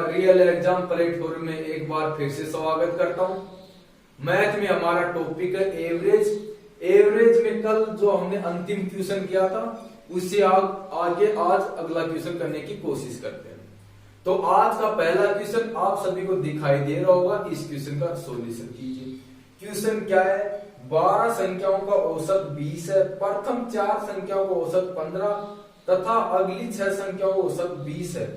Real exam platform में एक बार फिर से स्वागत करता हूं। मैथ में हमारा टॉपिक है एवरेज। एवरेज में कल जो हमने अंतिम क्वेश्चन किया था उससे आगे आज अगला क्वेश्चन करने की कोशिश करते हैं। तो आज का पहला क्वेश्चन आप सभी को दिखाई दे रहा होगा। इस क्वेश्चन का सॉल्यूशन कीजिए। क्वेश्चन क्या है? 12 संख्याओं का औसत 20 है। प्रथम 4 संख्याओं का औसत 15 तथा अगली 6 संख्याओं का औसत 20 है।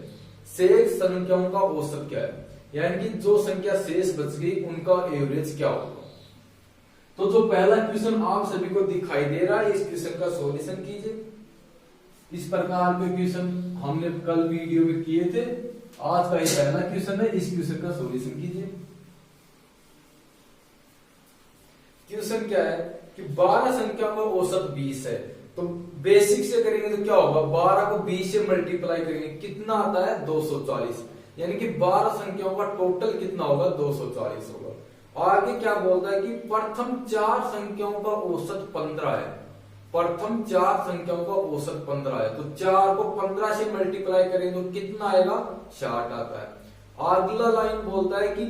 शेष संख्याओं का औसत क्या है? यानी कि जो संख्या शेष बच गई उनका एवरेज क्या होगा। तो जो पहला क्वेश्चन आप सभी को दिखाई दे रहा है, इस क्वेश्चन का सॉल्यूशन कीजिए। इस प्रकार के क्वेश्चन हमने कल वीडियो में किए थे। आज का ये पहला क्वेश्चन है, इस क्वेश्चन का सॉल्यूशन कीजिए। क्वेश्चन क्या है कि 12 संख्याओं का औसत 20 है। तो बेसिक से करेंगे तो क्या होगा? 12 को 20 से मल्टीप्लाई करेंगे, कितना आता है? 240। यानी कि 12 संख्याओं का टोटल कितना होगा? 240 होगा। आगे क्या बोलता है कि प्रथम 4 संख्याओं का औसत 15 है। प्रथम 4 संख्याओं का औसत 15 है, तो 4 को 15 से मल्टीप्लाई करेंगे तो कितना आएगा? 60 आता है। अगला लाइन बोलता है कि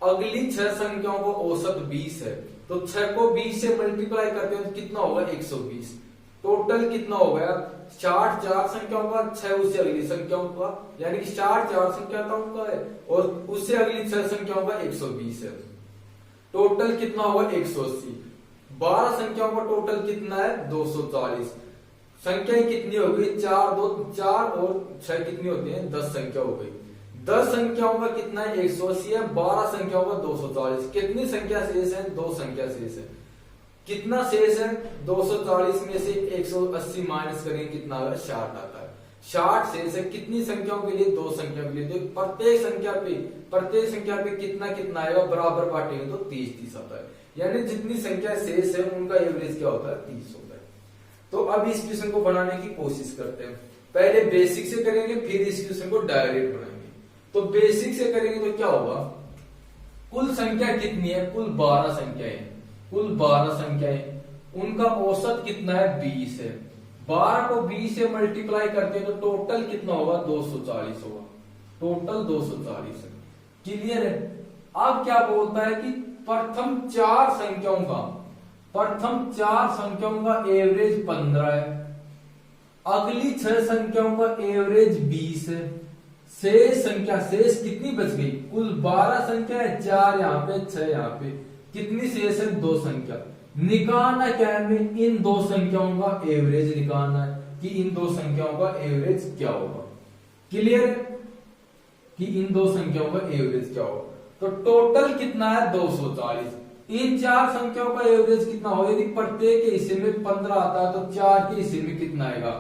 अगली 6 संख्याओं का औसत 20 है, तो 6 को 20 से मल्टीप्लाई करते हैं तो कितना होगा? 120। टोटल कितना हो गया? 60 4 संख्याओं का, 6 उससे अगली संख्याओं का, यानी कि 60 4 संख्याओं का है और उससे अगली 6 संख्याओं का 120 है। टोटल कितना होगा? 180। 12 संख्याओं का टोटल कितना है? 240। संख्याएं कितनी हो गई? 4 2 4 और 6 कितनी होती है? 10 संख्या हो गई। 10 संख्याओं का कितना है? 180 है। 12 संख्याओं का 240। कितनी संख्या शेष है? 2 संख्या शेष है। कितना शेष है? 240 में से 180 माइनस करेंगे, कितना आ रहा है? 60 आता है। 60 शेष है। कितनी संख्याओं के लिए? 2 संख्या के लिए। तो प्रत्येक संख्या पे कितना कितना आएगा? बराबर बांटेंगे तो 30 30 आता है। यानी जितनी संख्या शेष है उनका एवरेज क्या होता है? 30 होता है। तो अब इस क्वेश्चन को बनाने की कोशिश करते हैं। पहले बेसिक से करेंगे, फिर इस क्वेश्चन को डायरेक्ट बनाएंगे। तो बेसिक से करेंगे तो क्या होगा? कुल संख्या कितनी है? कुल 12 संख्याएं। कुल 12 संख्याएं, उनका औसत कितना है? 20 है। 12 को 20 से मल्टीप्लाई करते हैं तो टोटल कितना होगा? 240 होगा। टोटल 240 है। क्लियर है? अब क्या बोलता है कि प्रथम 4 संख्याओं का एवरेज 15 है। अगली 6 संख्याओं का एवरेज 20 है। शेष कितनी बच गई? कुल 12 संख्या है, 4 यहाँ पे, 6 यहाँ पे, कितनी शेष है? 2 संख्या। निकालना क्या है? हमें इन 2 संख्याओं का एवरेज निकालना है कि इन 2 संख्याओं का एवरेज क्या होगा। क्लियर है कि इन 2 संख्याओं का एवरेज क्या होगा। तो टोटल कितना है? 240। इन 4 संख्याओं का एवरेज कितना होगा? यदि प्रत्येक के हिस्से में 15 आता है तो 4 के हिस्से में कितना आएगा?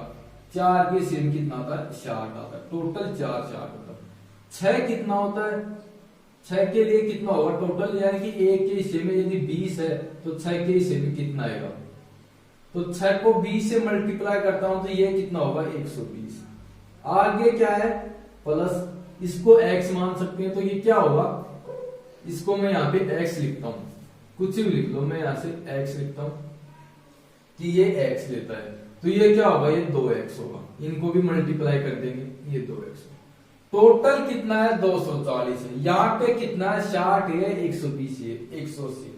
4 के हिस्से में कितना आता है? 60 आता है। टोटल 4 60 होता है। 6 कितना होता है? 6 के लिए कितना होगा टोटल? यानी कि 1 के हिस्से में यदि 20 है तो 6 के हिस्से में कितना आएगा? तो 6 को 20 से मल्टीप्लाई करता हूं तो ये कितना होगा? 120। आगे क्या है? प्लस, इसको x मान सकते हैं तो ये क्या होगा? इसको मैं यहाँ पे x लिखता हूं, कुछ भी लिख लो, मैं यहां से x लिखता हूं कि ये x लेता है तो ये क्या होगा? ये 2x होगा। इनको भी मल्टीप्लाई कर देंगे, ये 2x। टोटल कितना है? 240 है। यहाँ पे कितना है? 60 है, 120 है, 180।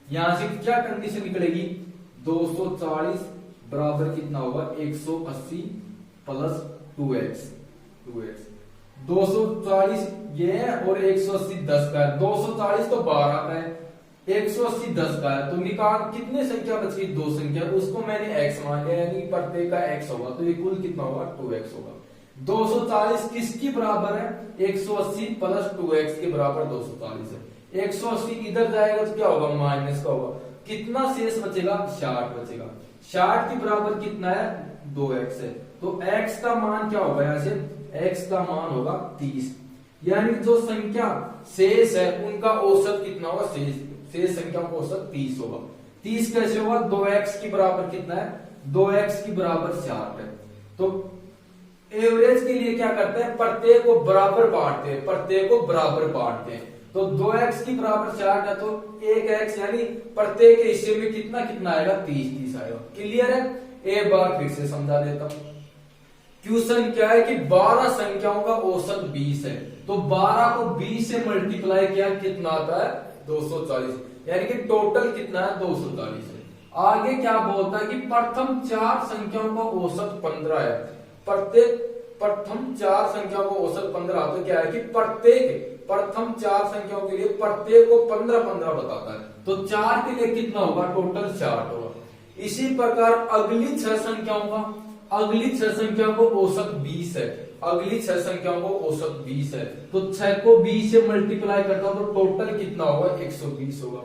यहां से क्या कंडीशन निकलेगी? 240 बराबर कितना होगा? 180 प्लस 2x। 240 ये है और 180 10 का है। 240 तो 12 का है, 180 10 का है। तो निकाल कितने संख्या बच गई? 2 संख्या। उसको मैंने x मान लिया, यानी प्रत्येक का x होगा। तो ये कुल कितना होगा? 2x होगा। 240 किसकी बराबर है? 180 प्लस 2x के बराबर 240 है। 180 इधर जाएगा तो क्या होगा? माइनस का होगा। कितना शेष बचेगा? 60 बचेगा। 60 के बराबर कितना है? 2x है। तो x का मान क्या होगा? यहां से x का मान होगा 30। यानी जो संख्या शेष है उनका औसत कितना होगा? शेष संख्या का औसत 30 होगा। 30 कैसे होगा? 2x की बराबर कितना है? 2x की बराबर 60 है। तो एवरेज के लिए क्या करते हैं? प्रत्येक को बराबर बांटते हैं। तो 2x की बराबर 60 है तो 1x, यानी प्रत्येक के हिस्से में कितना कितना आएगा? 30 30 आएगा। क्लियर है? एक बार फिर से समझा देता हूं। क्वेश्चन क्या है कि 12 संख्याओं का औसत 20 है, तो 12 को 20 से मल्टीप्लाई किया कितना आता है 240, यानी कि टोटल कितना है 240 है। आगे क्या बोलता है कि प्रथम 4 संख्याओं का औसत 15 है, प्रथम 4 संख्याओं का औसत 15, तो क्या है कि प्रथम 4 संख्याओं के लिए प्रत्येक को 15-15 बताता है, तो 4 के लिए कितना होगा टोटल 60 होगा। इसी प्रकार अगली 6 संख्याओं को औसत 20 है, अगली 6 संख्याओं को औसत 20 है, तो 6 को 20 से मल्टीप्लाई करता हूं तो टोटल कितना होगा 120 होगा।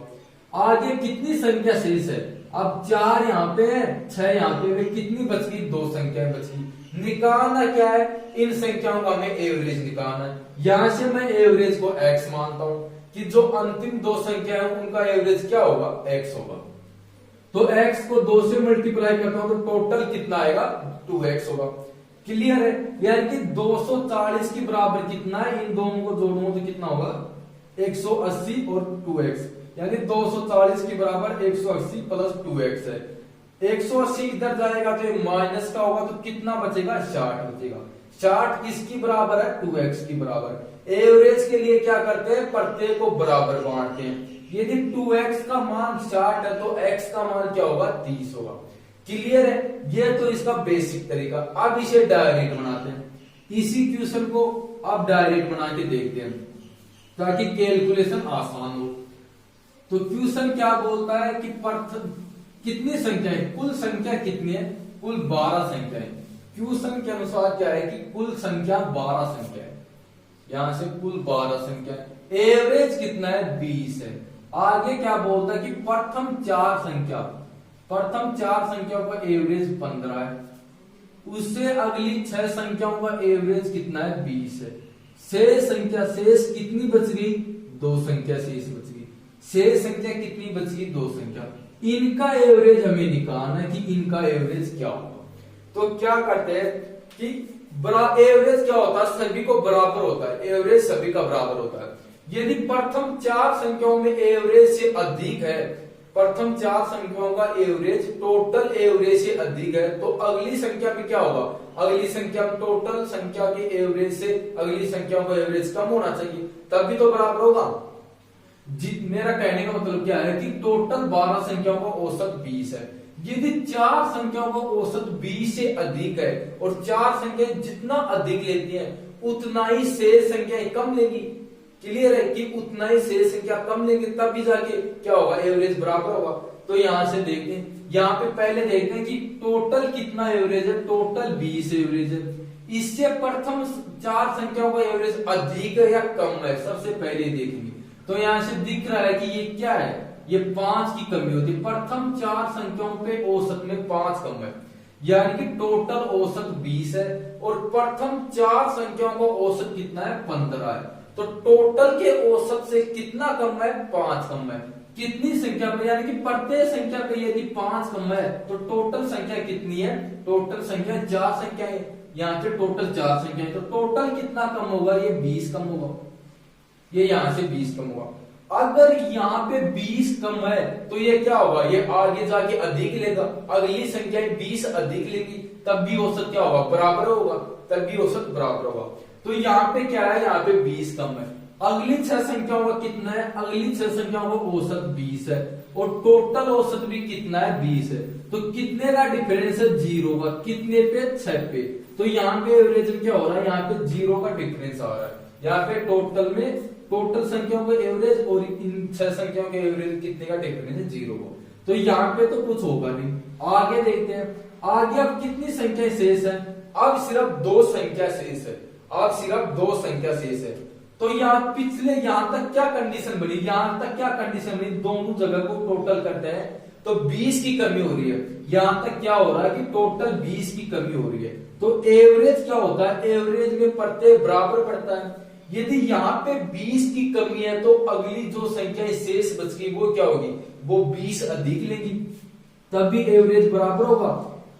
आगे कितनी संख्या शेष है, अब 4 यहाँ पे है 6 यहाँ पे, कितनी बच गई 2 संख्याएं बच गई। निकालना क्या है, इन संख्याओं का हमें एवरेज निकालना है। यहां से मैं एवरेज को x मानता हूं कि जो अंतिम 2 संख्या है उनका एवरेज क्या होगा x होगा, तो x को 2 से मल्टीप्लाई करता हूं तो टोटल कितना आएगा 2x होगा। क्लियर है, यानी कि 240 के बराबर कितना है, इन दोनों को जोड़ूंगा तो कितना होगा 180 और 2x, यानी 240 के बराबर 180 प्लस 2x है। 180 इधर जाएगा तो ये माइनस का होगा, तो कितना बचेगा 60 बचेगा। 60 किसकी बराबर है 2x की बराबर। एवरेज के लिए क्या करते हैं, प्रत्येक को बराबर बांटते हैं। यदि 2x का मान 60 है तो x का मान क्या होगा 30 होगा। क्लियर है, ये तो इसका बेसिक तरीका। अब इसे डायरेक्ट बनाते हैं, इसी क्वेश्चन को अब डायरेक्ट बना के देखते हैं ताकि कैलकुलेशन आसान हो। तो क्वेश्चन क्या बोलता है कि कितनी संख्या है, कुल संख्या कितनी है, कुल 12 संख्या है। क्वेश्चन के अनुसार क्या है कि कुल संख्या 12 संख्या है, यहां से कुल 12 संख्या है, एवरेज कितना है 20 है। आगे क्या बोलता है कि प्रथम 4 संख्याओं का एवरेज 15 है, उससे अगली 6 संख्याओं का एवरेज कितना है 20 है। शेष कितनी बच गई 2 संख्या शेष बच गई, शेष संख्या कितनी बच गई 2 संख्या। इनका एवरेज हमें निकालना है कि इनका एवरेज क्या होगा। तो क्या करते हैं कि एवरेज क्या होता है, सभी को बराबर होता है, एवरेज सभी का बराबर होता है। यदि प्रथम 4 संख्याओं में एवरेज से अधिक है, प्रथम 4 संख्याओं का एवरेज टोटल एवरेज से अधिक है, तो अगली संख्या में क्या होगा, अगली संख्या में टोटल संख्या के एवरेज से अगली संख्याओं का एवरेज कम होना चाहिए, तभी तो बराबर होगा। मेरा कहने का मतलब क्या है कि टोटल 12 संख्याओं का औसत 20 है। यदि 4 संख्याओं का औसत 20 से अधिक है और 4 संख्याएं जितना अधिक लेती हैं उतना ही शेष संख्याएं कम लेगी। क्लियर है कि उतना ही शेष संख्या कम लेंगे तभी जाके क्या होगा एवरेज बराबर होगा। तो यहां से देखते हैं, यहाँ पे पहले देखते हैं कि टोटल कितना एवरेज है, टोटल 20 एवरेज है। इससे प्रथम 4 संख्याओं का एवरेज अधिक है या कम है, सबसे पहले देखेंगे। तो यहां से दिख रहा है कि ये क्या है, ये 5 की कमी होती है। प्रथम 4 संख्याओं पे औसत में 5 कम है, यानी कि टोटल औसत 20 है और प्रथम 4 संख्याओं का औसत कितना है 15 है। तो टोटल के औसत से कितना कम है 5 कम है। कितनी संख्या पे, यानी कि प्रत्येक संख्या पे यदि 5 कम है तो टोटल संख्या कितनी है, टोटल संख्या 4 संख्या है, यहाँ पे टोटल 4 संख्या है, तो टोटल कितना कम होगा, ये 20 कम होगा, ये यहां से 20 कम होगा। अगर यहाँ पे 20 कम है तो ये क्या होगा, ये आगे जाके अधिक लेगा, अगली संख्या 20 अधिक लेगी, तब भी औसत क्या होगा बराबर होगा, तब भी औसत बराबर होगा। तो यहाँ पे क्या है, यहाँ पे 20 कम है। अगली 6 संख्याओं का कितना है, अगली 6 संख्याओं का औसत 20 है और टोटल औसत भी कितना है 20 है। तो कितने का डिफरेंस है 0 का, कितने पे 6 पे। तो यहाँ पे एवरेज क्या हो रहा है, यहाँ पे 0 का डिफरेंस आ रहा है। यहाँ पे टोटल में टोटल संख्याओं का एवरेज और इन 6 संख्याओं के एवरेज कितने का डिफरेंस है 0 का। तो यहाँ पे तो कुछ होगा नहीं। आगे देखते हैं, आगे अब कितनी संख्या शेष है, अब सिर्फ 2 संख्या शेष है, अब सिर्फ 2 संख्या शेष है। तो यहाँ पिछले यहां तक क्या कंडीशन बनी, यहां तक क्या कंडीशन बनी, दोनों जगह को टोटल करते हैं तो 20 की कमी हो रही है। यहां तक क्या हो रहा है कि टोटल 20 की कमी हो रही है। तो एवरेज क्या होता है, एवरेज में प्रत्येक बराबर पड़ता है। यदि यहाँ पे 20 की कमी है तो अगली जो संख्या शेष बच गई वो क्या होगी, वो 20 अधिक लेंगी, तभी एवरेज बराबर होगा।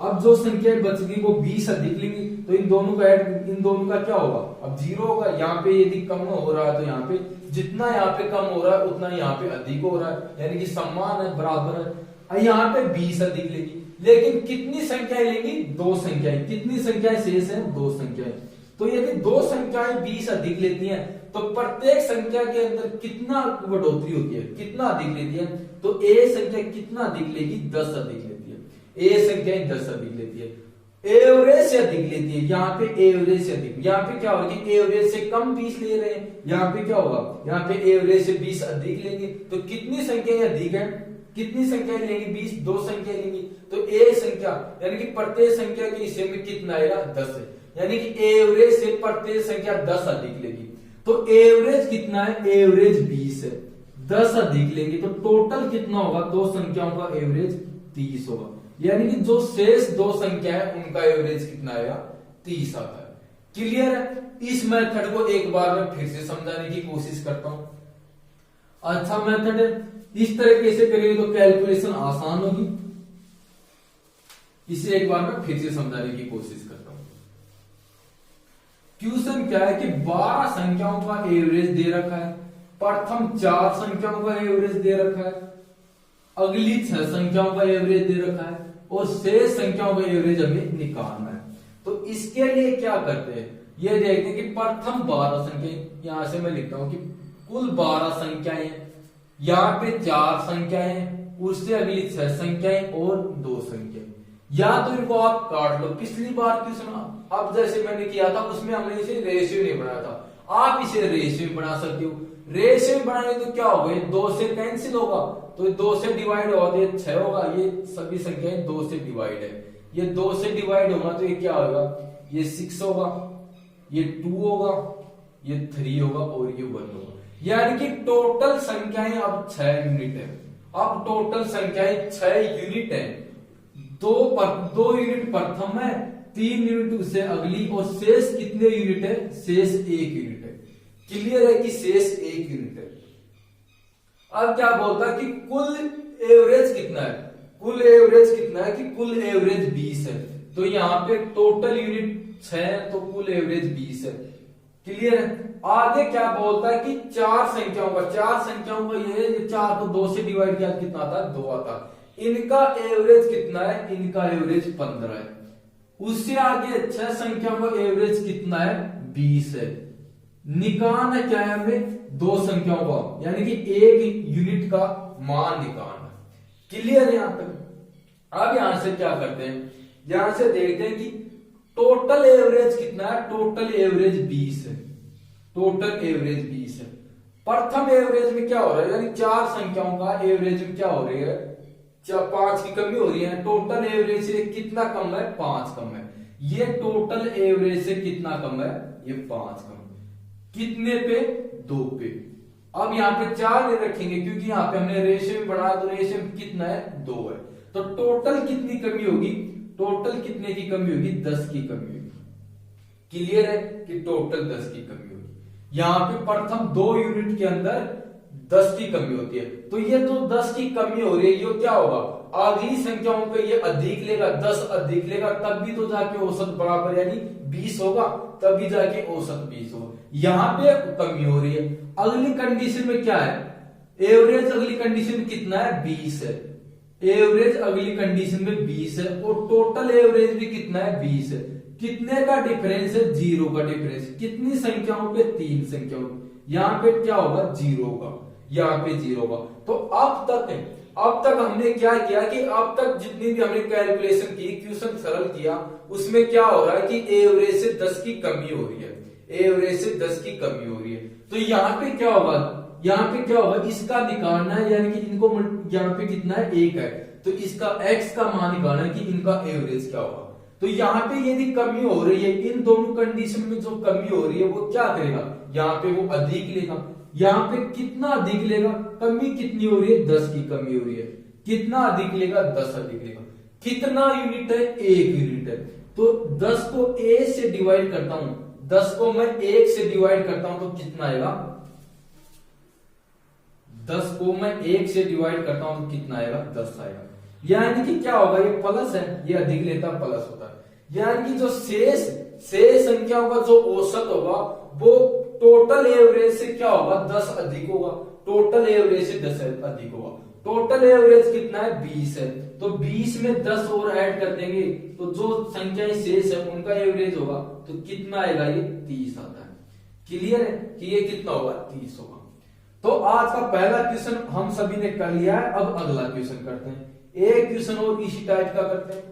अब जो संख्या बच गई वो 20 अधिक लेंगी, तो इन दोनों का क्या होगा, अब 0 होगा। यहाँ पे यदि कम हो रहा है तो यहाँ पे जितना यहाँ पे कम हो रहा है उतना यहाँ पे अधिक हो रहा है, यानी कि समान है, बराबर है। यहाँ पे 20 अधिक लेगी, लेकिन कितनी संख्याएं लेंगी? 2 संख्याएं। कितनी संख्याएं शेष है? 2 संख्याएं। तो यदि 2 संख्याएं 20 अधिक लेती हैं तो प्रत्येक संख्या के अंदर कितना बढ़ोतरी होती है? कितना अधिक लेती है? तो ए संख्या कितना अधिक लेगी? 10 अधिक लेती है। ए संख्या 10 अधिक लेती है। एवरेज से अधिक लेती है। यहाँ पे एवरेज से अधिक, यहाँ पे क्या होगी? एवरेज से कम 20 ले रहे हैं, यहाँ पे क्या होगा? यहाँ पे एवरेज से 20 अधिक लेंगे। तो कितनी संख्याएं अधिक है? कितनी संख्याएं लेंगी? 20। 2 संख्या लेंगी। तो ए संख्या यानी कि प्रत्येक संख्या के हिस्से में कितना आएगा? 10 है। यानी कि एवरेज से प्रत्येक संख्या 10 अधिक लेगी। तो एवरेज कितना है? एवरेज 20 है। 10 अधिक लेंगे तो टोटल कितना होगा? 2 संख्याओं का एवरेज 30 होगा। यानी कि जो शेष 2 संख्या है उनका एवरेज कितना आएगा? 30 आता है। क्लियर है? इस मेथड को एक बार मैं फिर से समझाने की कोशिश करता हूं। अच्छा मेथड है, इस तरीके से करेंगे तो कैलकुलेशन आसान होगी। इसे एक बार मैं फिर से समझाने की कोशिश करता हूं। क्वेश्चन क्या है कि 12 संख्याओं का एवरेज दे रखा है। प्रथम 4 संख्याओं का एवरेज दे रखा है, अगली 6 संख्याओं का एवरेज दे रखा है और शेष संख्याओं का एवरेज हमें निकालना है। तो इसके लिए क्या करते हैं? ये देखते हैं कि प्रथम 12 संख्या, यहां से मैं लिखता हूं कि कुल 12 संख्याएं, यहाँ पे 4 संख्याएं, उससे अगली 6 संख्याएं और 2 संख्याएं। या तो इनको आप काट लो। पिछली बार क्वेश्चन अब जैसे मैंने किया था उसमें हमने इसे रेशियो नहीं बनाया था, आप इसे रेशियो में बना सकते हो। रेशियो में बनाएंगे तो क्या होगा? 2 से कैंसिल होगा तो 2 से डिवाइड होगा तो ये 6 होगा। ये सभी संख्याएं 2 से डिवाइड है। ये 2 से डिवाइड होगा तो ये क्या होगा? ये 6 होगा, ये 2 होगा, ये 3 होगा और ये 1 होगा। यानी कि टोटल संख्याएं अब 6 यूनिट है। अब टोटल संख्याएं 6 यूनिट है। 2 यूनिट प्रथम है, 3 यूनिट उससे अगली और शेष कितने यूनिट है? शेष 1 यूनिट है। क्लियर है कि शेष 1 यूनिट है। अब क्या बोलता है कि कुल एवरेज कितना है? कुल एवरेज कितना है? कि कुल एवरेज 20 है। तो यहाँ पे टोटल यूनिट 6 है तो कुल एवरेज 20 है। क्लियर है? आगे क्या बोलता है कि 4 संख्याओं का ये 4 को 2 से डिवाइड किया कितना आता है? 2 आता है। इनका एवरेज कितना है? इनका एवरेज 15 है। उससे आगे 6 संख्याओं का एवरेज कितना है? 20 है। निकालना क्या है हमें? 2 संख्याओं का, यानी कि 1 यूनिट का मान निकालना। क्लियर है यहां तक? अब यहां से क्या करते हैं? यहां से देखते हैं कि टोटल एवरेज कितना है? टोटल एवरेज 20 है। टोटल एवरेज 20 है। प्रथम एवरेज में क्या हो रहा है? यानी 4 संख्याओं का एवरेज में क्या हो रही है? 5 की कमी हो रही है। टोटल एवरेज से कितना कम है? 5 कम है। ये टोटल एवरेज से कितना कम है? ये 5 कम है। कितने पे? 2 पे। अब यहाँ पे 4 ले रखेंगे क्योंकि यहाँ पे हमने रेशियो में बढ़ाया तो रेशियो में कितना है? 2 है। तो टोटल कितनी कमी होगी? टोटल कितने की कमी होगी? 10 की कमी होगी। क्लियर है कि टोटल 10 की कमी होगी। यहाँ पे प्रथम 2 यूनिट के अंदर 10 की कमी होती है। तो ये तो 10 की कमी हो रही है, ये क्या होगा? अगली संख्याओं पे ये अधिक लेगा, 10 अधिक लेगा, तब भी तो जाके औसत बराबर यानी 20 होगा, तभी जाके औसत 20 होगा। यहाँ पे कमी हो रही है। अगली कंडीशन में क्या है? एवरेज अगली कंडीशन में कितना है? 20 है। एवरेज अगली कंडीशन में 20 है और टोटल एवरेज भी कितना है? 20 है। कितने का डिफरेंस है? 0 का डिफरेंस। कितनी संख्याओं पे? 3 संख्याओं। यहाँ पे क्या होगा? 0 होगा, यहाँ पे 0 होगा। तो अब तक हमने क्या किया कि अब तक जितनी भी हमने कैलकुलेशन की, क्वेश्चन सरल किया, उसमें क्या हो रहा है कि एवरेज से 10 की कमी हो रही है। एवरेज से 10 की कमी हो रही है। तो यहाँ पे क्या होगा? यहाँ पे क्या होगा? इसका निकालना है, यानी कि इनको यहाँ पे कितना है? 1 है। तो इसका x का मान निकालना है कि इनका एवरेज क्या होगा। तो यहाँ पे यदि कमी हो रही है, इन दोनों कंडीशन में जो कमी हो रही है वो क्या करेगा? यहाँ पे वो अधिक लेगा। यहाँ पे कितना अधिक लेगा? कमी कितनी हो रही है? 10 की कमी हो रही है। कितना अधिक लेगा? 10 अधिक लेगा। कितना यूनिट है? 1 यूनिट है। तो 10 को a से डिवाइड करता हूं, 10 को मैं 1 से डिवाइड करता हूं तो कितना आएगा? 10 को मैं 1 से डिवाइड करता हूं तो कितना आएगा? 10 आएगा। यानी कि क्या होगा? ये प्लस है, ये अधिक लेता प्लस होता है। यानी कि जो शेष संख्याओं का जो औसत होगा वो टोटल एवरेज से क्या होगा? 10 अधिक होगा। टोटल एवरेज से 10 अधिक होगा। टोटल एवरेज कितना है 20 है, तो 20 में 10 और ऐड कर देंगे तो जो संख्याएं शेष है उनका एवरेज होगा, तो कितना आएगा ये 30 आता है। क्लियर है कि ये कितना होगा 30 होगा। तो आज का पहला क्वेश्चन हम सभी ने कर लिया है। अब अगला क्वेश्चन करते हैं, एक क्वेश्चन और इसी टाइप का करते हैं।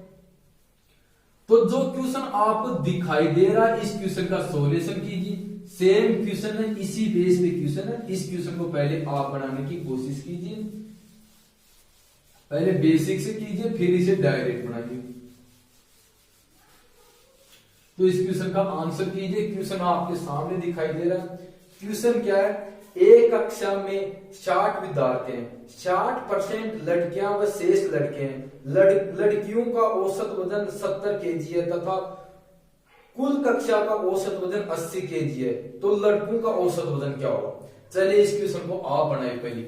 तो जो क्वेश्चन आपको दिखाई दे रहा है इस क्वेश्चन का सॉल्यूशन कीजिए। सेम क्वेश्चन है, इसी बेस पे क्वेश्चन है। इस क्वेश्चन को पहले आप बनाने की कोशिश कीजिए, पहले बेसिक से कीजिए फिर इसे डायरेक्ट बनाइए। तो इस क्वेश्चन का आंसर कीजिए। क्वेश्चन आपके सामने दिखाई दे रहा है। क्वेश्चन क्या है, एक कक्षा में 60 विद्यार्थी हैं, 60% लड़कियां व शेष लड़के हैं। लड़कियों का औसत वजन 70 केजी है तथा कुल कक्षा का औसत वजन 80 केजी है, तो लड़कों का औसत वजन क्या होगा। चलिए इस क्वेश्चन को आप बनाए। पहले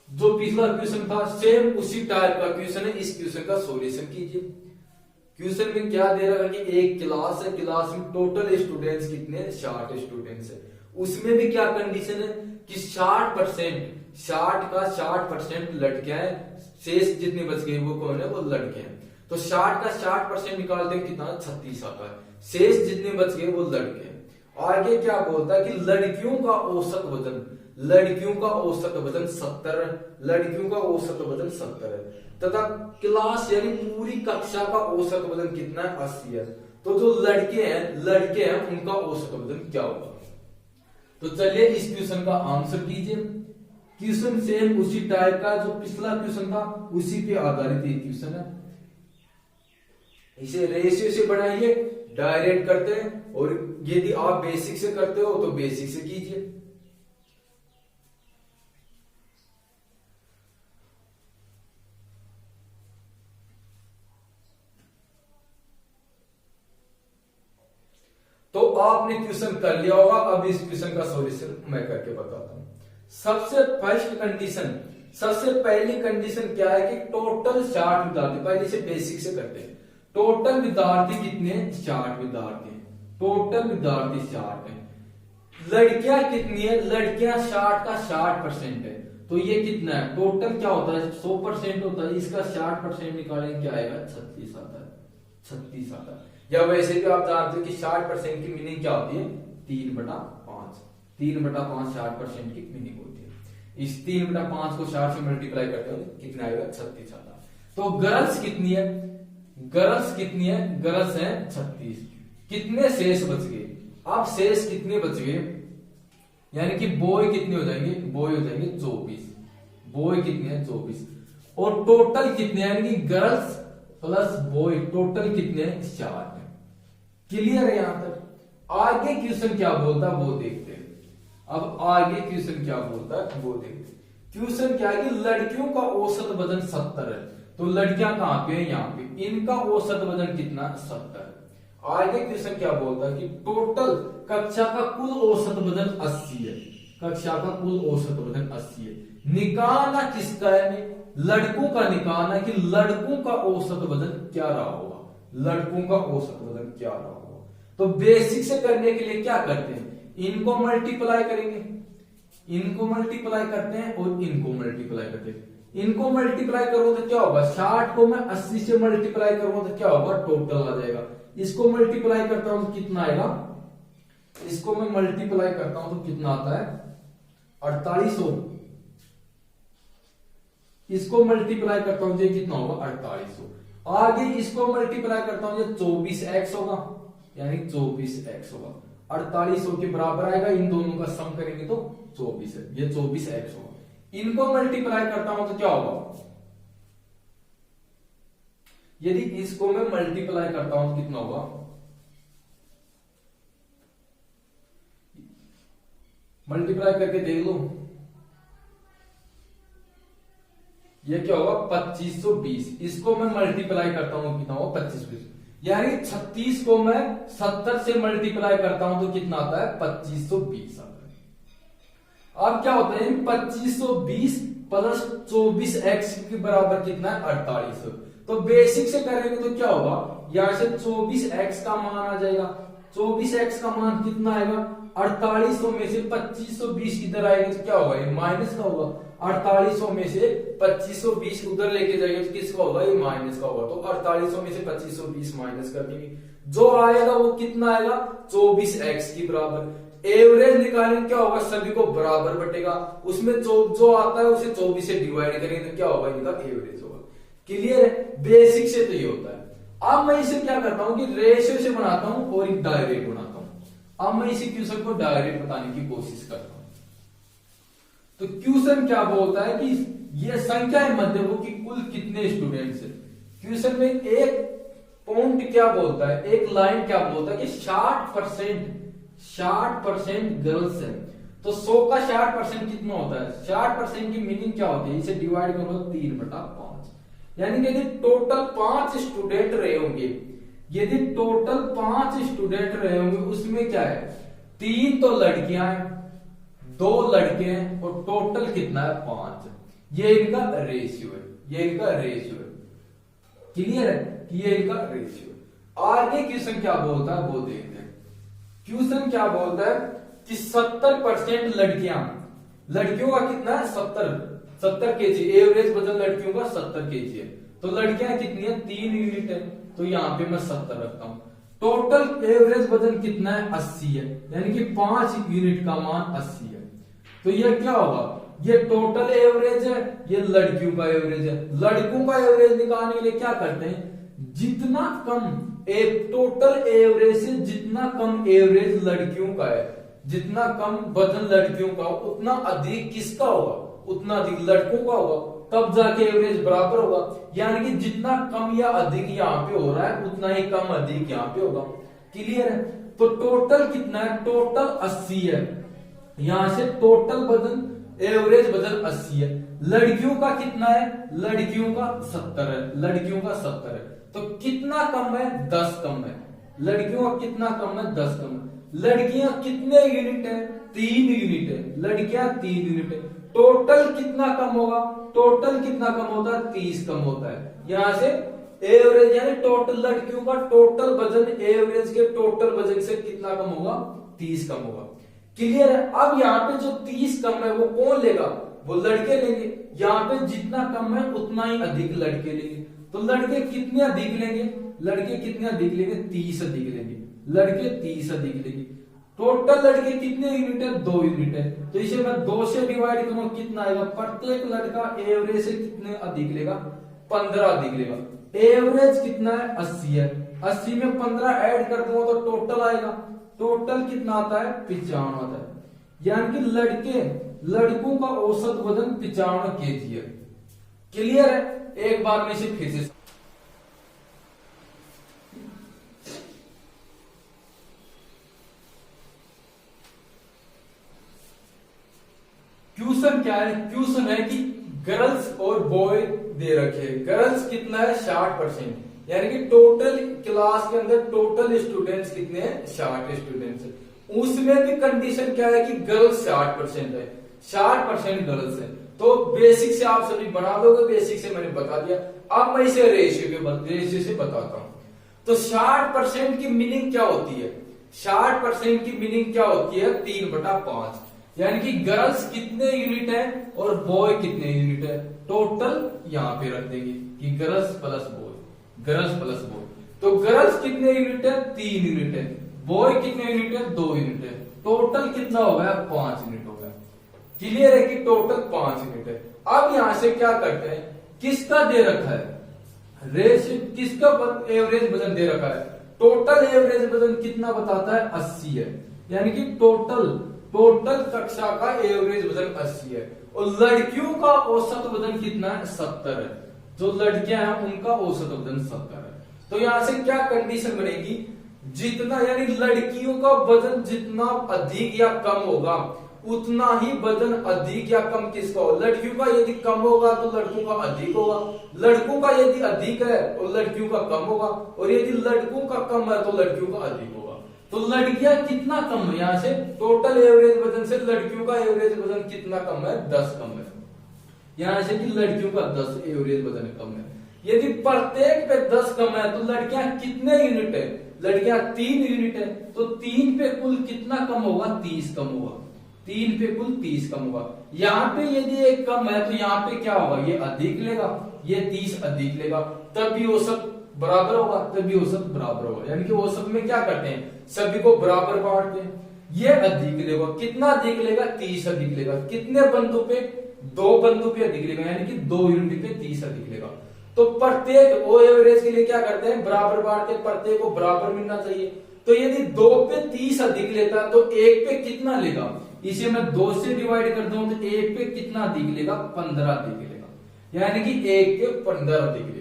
जो पिछला क्वेश्चन था सेम उसी टाइप का क्वेश्चन है, इस क्वेश्चन का सॉल्यूशन कीजिए। क्वेश्चन में क्या दे रहा है कि एक क्लास है, क्लास में टोटल स्टूडेंट्स कितने हैं 60 स्टूडेंट्स है। उसमें भी क्या कंडीशन है कि 60% लड़कियां हैं, शेष जितने बच गए वो कौन है, वो लड़के हैं। तो 60 का 60% निकालते हैं कितना 36 आता है। शेष जितने बच गए वो लड़के हैं। आगे क्या बोलता है कि लड़कियों का औसत वजन 70, लड़कियों का औसत वजन 70 है तथा क्लास यानी पूरी कक्षा का औसत वजन कितना है 80 है। तो जो लड़के हैं उनका औसत वजन क्या होगा। तो चलिए इस क्वेश्चन का आंसर कीजिए। क्वेश्चन सेम उसी टाइप का जो पिछला क्वेश्चन था उसी पे आधारित ये क्वेश्चन है। इसे रेशियो से बनाइए, डायरेक्ट करते हैं, और यदि आप बेसिक से करते हो तो बेसिक से कीजिए। तो आपने क्वेश्चन कर लिया होगा। अब इस क्वेश्चन का सॉल्यूशन मैं करके बताता हूं। सबसे पहली कंडीशन क्या है कि टोटल 60 विद्यार्थी, पहले से बेसिक से करते हैं। टोटल विद्यार्थी कितने 60 विद्यार्थी हैं, टोटल विद्यार्थी 60 हैं। लड़कियां कितनी है, लड़कियां 60 का 60% है, तो ये कितना है टोटल क्या होता है 100% होता है। इसका 60% निकालेंगे क्या आएगा 36 आता है, 36 आता है। या वैसे भी आप जानते हो कि 60% की मीनिंग क्या होती है 3/5। 3/5 60% की मीनिंग होती है। इस 3/5 को 60 से मल्टीप्लाई करते हो कितना आएगा 36 आता है। तो गर्ल्स कितनी है, गर्ल्स है 36। कितने शेष बच गए, अब शेष कितने बच गए, यानी कि बॉय कितने हो जाएंगे, बॉय हो जाएंगे 24। बॉय कितने हैं 24, और टोटल कितने यानी कि गर्ल्स प्लस बॉय टोटल कितने हैं 4 है। क्लियर है यहां तक। आगे क्वेश्चन क्या बोलता है वो देखते हैं। अब आगे क्वेश्चन क्या बोलता है वो देखते हैं। क्वेश्चन क्या है कि लड़कियों का औसत वजन 70 है, तो लड़कियां कहां पे है यहाँ पे, इनका औसत वजन कितना 70 है। आगे क्वेश्चन क्या बोलता है कि टोटल कक्षा का कुल औसत वजन 80 है, कक्षा का कुल औसत वजन 80 है। निकालना किसका है, लड़कों का निकालना कि लड़कों का औसत वजन क्या रहा होगा, लड़कों का औसत वजन क्या रहा होगा। तो बेसिक से करने के लिए क्या करते हैं, इनको मल्टीप्लाई करेंगे, इनको मल्टीप्लाई करते हैं और इनको मल्टीप्लाई करते हैं। इनको मल्टीप्लाई करूंगा तो क्या होगा, 60 को मैं 80 से मल्टीप्लाई करूंगा तो क्या होगा टोटल आ जाएगा। इसको मल्टीप्लाई करता हूं तो कितना आएगा, इसको मैं मल्टीप्लाई करता हूं तो कितना आता है 4800। इसको मल्टीप्लाई करता हूं तो ये कितना होगा 4800। आगे इसको मल्टीप्लाई करता हूं ये 24x होगा, यानी 24x होगा। 4800 के बराबर आएगा, इन दोनों का सम करेंगे तो 24 है, ये 24x होगा। इनको मल्टीप्लाई करता हूं तो क्या होगा, यदि इसको मैं मल्टीप्लाई करता हूं तो कितना होगा, मल्टीप्लाई करके देख लो, ये क्या होगा 2520। इसको मैं मल्टीप्लाई करता हूं कितना होगा 2520, यानी 36 को मैं 70 से मल्टीप्लाई करता हूं तो कितना आता है 2520 आता है। अब क्या होता है 2520 प्लस 24x के बराबर कितना है 4800। तो बेसिक से करेंगे तो क्या होगा, यहां से 24x का मान आ जाएगा। 24x का मान कितना आएगा 4800 में से 2520 इधर आएगा तो क्या होगा, ये माइनस का होगा। 4800 में से 2520 उधर लेके जाएंगे तो किसका होगा, ये माइनस का होगा। तो 4800 में से 2520 माइनस कर देंगे, जो आएगा वो कितना आएगा, 24x की बराबर। एवरेज निकालेंगे क्या होगा, सभी को बराबर बटेगा, उसमें जो आता है उसे 24 से डिवाइड करेंगे तो क्या होगा, इनका एवरेज होगा। क्लियर है, बेसिक से तो ये होता है। अब मैं इसे क्या करता हूं कि रेशियो से बनाता हूं और एक डायरेक्ट बनाता हूं। अब मैं इसी क्वेश्चन को डायरेक्ट बताने की कोशिश करता हूं। तो क्वेश्चन क्या बोलता है कि ये संख्या है मध्य वो कि कुल कितने स्टूडेंट्स है। क्वेश्चन में एक पॉइंट क्या बोलता है, एक लाइन क्या बोलता है कि 60% गर्ल्स है। तो 100 का 60% कितना होता है, 60% की मीनिंग क्या होती है, इसे डिवाइड करो 3/5, यानी कि यदि टोटल 5 स्टूडेंट रहे होंगे, यदि टोटल 5 स्टूडेंट रहे होंगे उसमें क्या है, 3 तो लड़कियां हैं, 2 लड़के हैं और टोटल कितना है 5। ये इनका रेशियो है, ये इनका रेशियो है। क्लियर है कि ये इनका रेशियो है। आगे क्वेश्चन क्या बोलता है वो देखते हैं। क्वेश्चन क्या बोलता है कि 70% लड़कियों का कितना है, 70 केजी। एवरेज वजन लड़कियों का 70 केजी है। तो लड़कियां कितनी है, 3 यूनिट है, तो यहाँ पे मैं 70 रखता हूं। टोटल एवरेज वजन कितना है, 80 है, यानी कि 5 यूनिट का मान 80 है। तो ये क्या होगा, ये टोटल एवरेज है, ये लड़कियों का एवरेज है। लड़कों का एवरेज निकालने के लिए क्या करते हैं, जितना कम टोटल एवरेज से जितना कम एवरेज लड़कियों का है, जितना कम वजन लड़कियों का उतना अधिक किसका होगा, उतना अधिक लड़कों का होगा, तब जाके एवरेज बराबर होगा। यानी कि जितना कम या अधिक यहाँ पे हो रहा है उतना ही कम अधिक यहाँ पे होगा। क्लियर है। तो टोटल कितना है, टोटल 80 है, यहां से टोटल वजन एवरेज वजन 80 है। लड़कियों का कितना है, लड़कियों का 70 है, लड़कियों का 70 है। तो कितना कम है, 10 कम है। लड़कियों का कितना कम है, 10 कम है। लड़कियां कितने यूनिट है, 3 यूनिट है, लड़कियां 3 यूनिट है। टोटल कितना कम होगा, टोटल कितना कम होता है, 30 कम होता है। यहां से एवरेज यानी टोटल लड़कियों का टोटल वजन एवरेज के टोटल वजन से कितना कम होगा, 30 कम होगा। क्लियर है। अब यहाँ पे जो 30 कम है वो कौन लेगा, वो लड़के लेंगे। यहाँ पे जितना कम है उतना ही अधिक लड़के लेंगे। तो लड़के कितने अधिक लेंगे, लड़के कितने अधिक लेंगे, 30 अधिक लेंगे, लड़के 30 अधिक लेंगे। टोटल लड़के कितने यूनिट है, 2 यूनिट है। तो इसे मैं 2 से डिवाइड करूंगा, कितना आएगा, प्रत्येक लड़का एवरेज से कितने अधिक लेगा, 15 अधिक लेगा। एवरेज कितना है, 80 है, 80 में 15 ऐड कर दूंगा तो टोटल आएगा। टोटल कितना आता है, 95 आता है। यानी कि लड़कों का औसत वजन 95 केजी है। क्लियर है। एक बार में इसे फिर से क्वेश्चन क्या है, क्वेश्चन है कि गर्ल्स और बॉय दे रखे हैं। गर्ल्स कितना है, 60%, यानी कि टोटल क्लास के अंदर टोटल स्टूडेंट्स कितने हैं, 60 स्टूडेंट्स है। उसमें भी कंडीशन क्या है कि गर्ल्स 60% है, 60% गर्ल्स है। तो बेसिक से आप सभी बना लोगे, बेसिक से मैंने बता दिया। अब मैं इसे रेशियो से बताता हूं। तो 60% की मीनिंग क्या होती है, 60% की मीनिंग क्या होती है, 3/5, यानी कि गर्ल्स कितने यूनिट है और बॉय कितने यूनिट है। टोटल यहां पे रख देंगे कि girls plus boy, girls plus boy. तो गर्ल्स कितने यूनिट है, 3 यूनिट है, बॉय कितने यूनिट है, 2 यूनिट है। टोटल कितना हो गया, 5 यूनिट हो गया। क्लियर है कि टोटल 5 यूनिट है। अब यहां से क्या करते हैं, किसका दे रखा है, रेशियो, किसका एवरेज वजन दे रखा है। टोटल एवरेज वजन कितना बताता है, 80 है, यानी कि टोटल कक्षा का एवरेज वजन 80 है। और लड़कियों का औसत वजन कितना है, 70 है। जो लड़कियां हैं उनका औसत वजन 70 है। तो यहां से क्या कंडीशन बनेगी, जितना यानी लड़कियों का वजन जितना अधिक या कम होगा उतना ही वजन अधिक या कम किसका हो, लड़कियों का यदि कम होगा तो लड़कों का अधिक होगा, लड़कों का यदि अधिक है और लड़कियों का कम होगा, और यदि लड़कों का कम है तो लड़कियों का अधिक होगा। तो लड़कियां कितना कम है, यहां से टोटल एवरेज वजन से लड़कियों का एवरेज वजन कितना कम है, 10 कम है। यहां से कि लड़कियों का 10 एवरेज वजन कम है। यदि प्रत्येक पे 10 कम है तो लड़कियां कितने यूनिट है, लड़कियां 3 यूनिट है, तो 3 पे कुल कितना कम होगा, 30 कम होगा। 3 पे कुल 30 कम होगा। यहाँ पे यदि एक कम है तो यहाँ पे क्या होगा, ये अधिक लेगा, ये 30 अधिक लेगा, तब भी औसत बराबर होगा, तभी औसत बराबर होगा। यानी कि औसत में क्या करते हैं, सभी को बराबर बांटते हैं। ये अधिक लेगा, कितना अधिक लेगा, 30 अधिक लेगा। कितने बंदों पे, 2 बंदों पे अधिक लेगा, यानी कि 2 यूनिट पे 30 अधिक लेगा। तो प्रत्येक ओ एवरेज के लिए क्या करते हैं, बराबर बांटते हैं, प्रत्येक को बराबर मिलना चाहिए। तो यदि 2 पे 30 अधिक लेता है तो 1 पे कितना लेगा, इसे मैं 2 से डिवाइड कर दूं तो 1 पे कितना अधिक लेगा, 15 अधिक लेगा, यानी कि 1 पे 15 अधिक लेगा।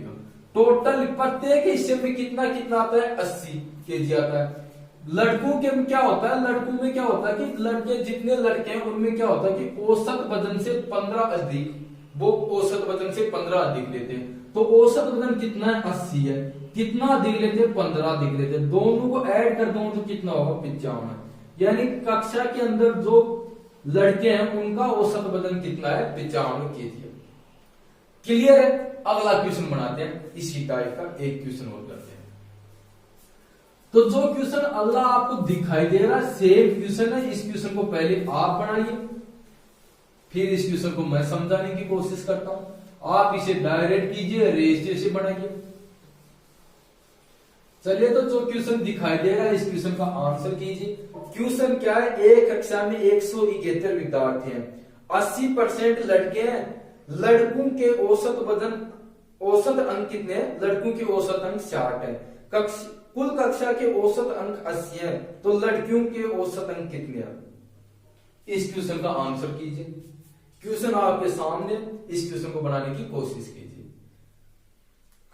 टोटल प्रत्येक हिस्से में कितना कितना आता है, 80 केजी आता है। लड़कों के में क्या होता है, लड़कों में क्या होता है कि लड़के जितने लड़के हैं उनमें क्या होता है कि औसत वजन से 15 अधिक, वो औसत वजन से 15 अधिक लेते हैं। तो औसत वजन कितना है, 80 है, कितना अधिक लेते हैं, 15 अधिक लेते हैं। दोनों को ऐड कर दो तो कितना होगा, 55। यानी कक्षा के अंदर जो लड़के हैं उनका औसत वजन कितना है, 55 केजी। क्लियर है। अगला क्वेश्चन बनाते हैं, इसी टाइप का एक क्वेश्चन और करते हैं। तो जो क्वेश्चन अगला आपको दिखाई दे रहा है सेम क्वेश्चन है, इस क्वेश्चन को पहले आप बनाइए, फिर इस क्वेश्चन को मैं समझाने की कोशिश करता हूं। आप इसे डायरेक्ट कीजिए, रेशियो से बनाइए। चलिए, तो जो क्वेश्चन दिखाई दे रहा है इस क्वेश्चन का आंसर कीजिए। क्वेश्चन क्या है, एक कक्षा में 171 विद्यार्थी हैं, 80% लड़के हैं। लड़कों के औसत वजन, औसत अंक कितने हैं, लड़कों के औसत अंक 60 है। कुल कक्षा के औसत अंक 80 है, तो लड़कियों के औसत अंक कितने हैं। इस क्वेश्चन का आंसर कीजिए। क्वेश्चन आपके सामने, इस क्वेश्चन को बनाने की कोशिश कीजिए।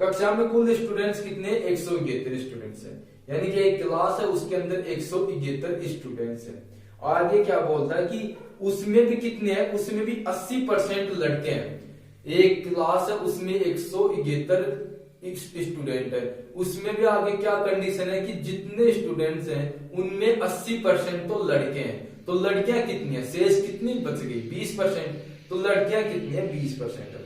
कक्षा में कुल स्टूडेंट्स कितने, 171 स्टूडेंट्स है, यानी कि एक क्लास है उसके अंदर 171 स्टूडेंट्स है। आगे क्या बोलता है कि उसमें भी कितने हैं, उसमें भी 80% लड़के हैं। एक क्लास है उसमें 171 स्टूडेंट है, उसमें भी आगे क्या कंडीशन है कि जितने स्टूडेंट्स हैं उनमें 80% तो लड़के हैं। तो लड़कियां कितनी है, शेष कितनी बच गई, 20%। तो लड़कियां कितनी है, 20% है।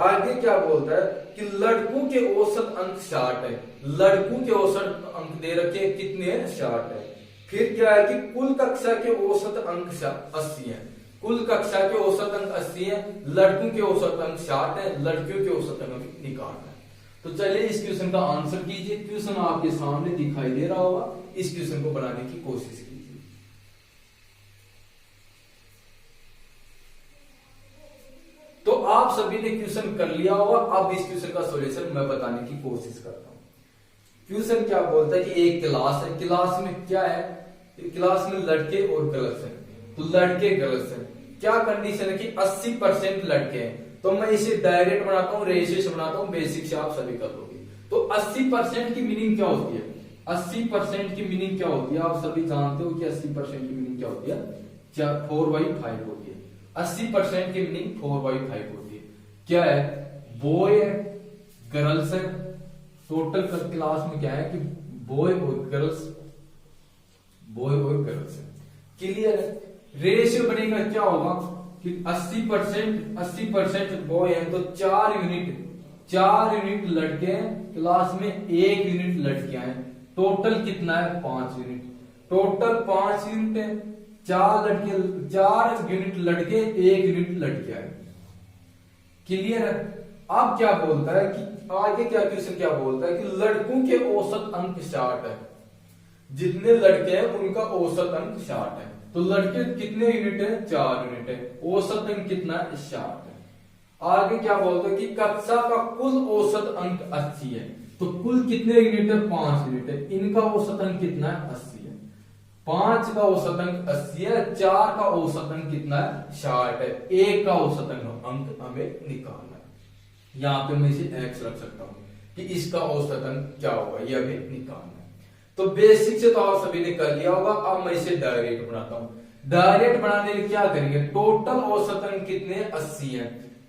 आगे क्या बोलता है कि लड़कों के औसत अंक 60 है। लड़कों के औसत अंक दे रखे हैं कितने हैं, 60 है। फिर क्या है कि कुल कक्षा के औसत अंक 80 है। कुल कक्षा के औसत अंक 80 है, लड़कों के औसत अंक 60 है, लड़कियों के औसत अंक निकालना है। तो चलिए इस क्वेश्चन का आंसर कीजिए। क्वेश्चन आपके सामने दिखाई दे रहा होगा, इस क्वेश्चन को बनाने की कोशिश कीजिए। तो आप सभी ने क्वेश्चन कर लिया होगा। अब इस क्वेश्चन का सॉल्यूशन मैं बताने की कोशिश करता हूं। क्वेश्चन क्या बोलता है कि एक क्लास है, क्लास में क्या है, क्लास में लड़के और गर्ल्स हैं। तो लड़के गर्ल्स हैं, क्या कंडीशन है कि 80% लड़के हैं। तो मैं इसे डायरेक्ट बनाता हूं, रेशियो से बनाता हूं, बेसिक से आप सभी कर लोगे। तो 80% की मीनिंग क्या होती है, 80% की मीनिंग क्या होती है, आप सभी जानते हो कि 80% की मीनिंग क्या होती है, 4/5 होती है। 80% की मीनिंग 4/5 होती है। क्या है, बॉय है, गर्ल्स है। टोटल क्लास में क्या है कि बॉय और गर्ल्स, बॉय और गर्ल्स है। क्लियर है। रेशियो बनेगा क्या होगा कि 80% बॉय है, तो 4 यूनिट लड़के हैं, क्लास में 1 यूनिट लड़कियां हैं। टोटल कितना है, 5 यूनिट। टोटल 5 यूनिट है, 4 यूनिट लड़के, 1 यूनिट लड़कियां हैं। क्लियर है। अब क्या बोलता है कि आगे क्या क्वेश्चन क्या बोलता है कि लड़कों के औसत अंक 60 है। जितने लड़के हैं उनका औसत अंक 60 है। तो लड़के कितने यूनिट है, 4 यूनिट है। औसत अंक कितना है, 60 है। आगे क्या बोलता है कि कक्षा का कुल औसत अंक 80 है। तो कुल कितने यूनिट है, 5 यूनिट है। इनका औसत अंक कितना है, 80 है। 5 का औसत अंक 80 है, 4 का औसत अंक कितना है, 60 है। 1 का औसत अंक हमें निकालना है। यहाँ पे मैं इसे x रख सकता हूं कि इसका औसत अंक क्या होगा, यह हमें निकालना है। तो बेसिक से तो आप सभी ने कर लिया होगा। अब मैं इसे डायरेक्ट बनाता हूं। डायरेक्ट बनाने के लिए क्या करेंगे, टोटल औसत अंक कितने, 80 है।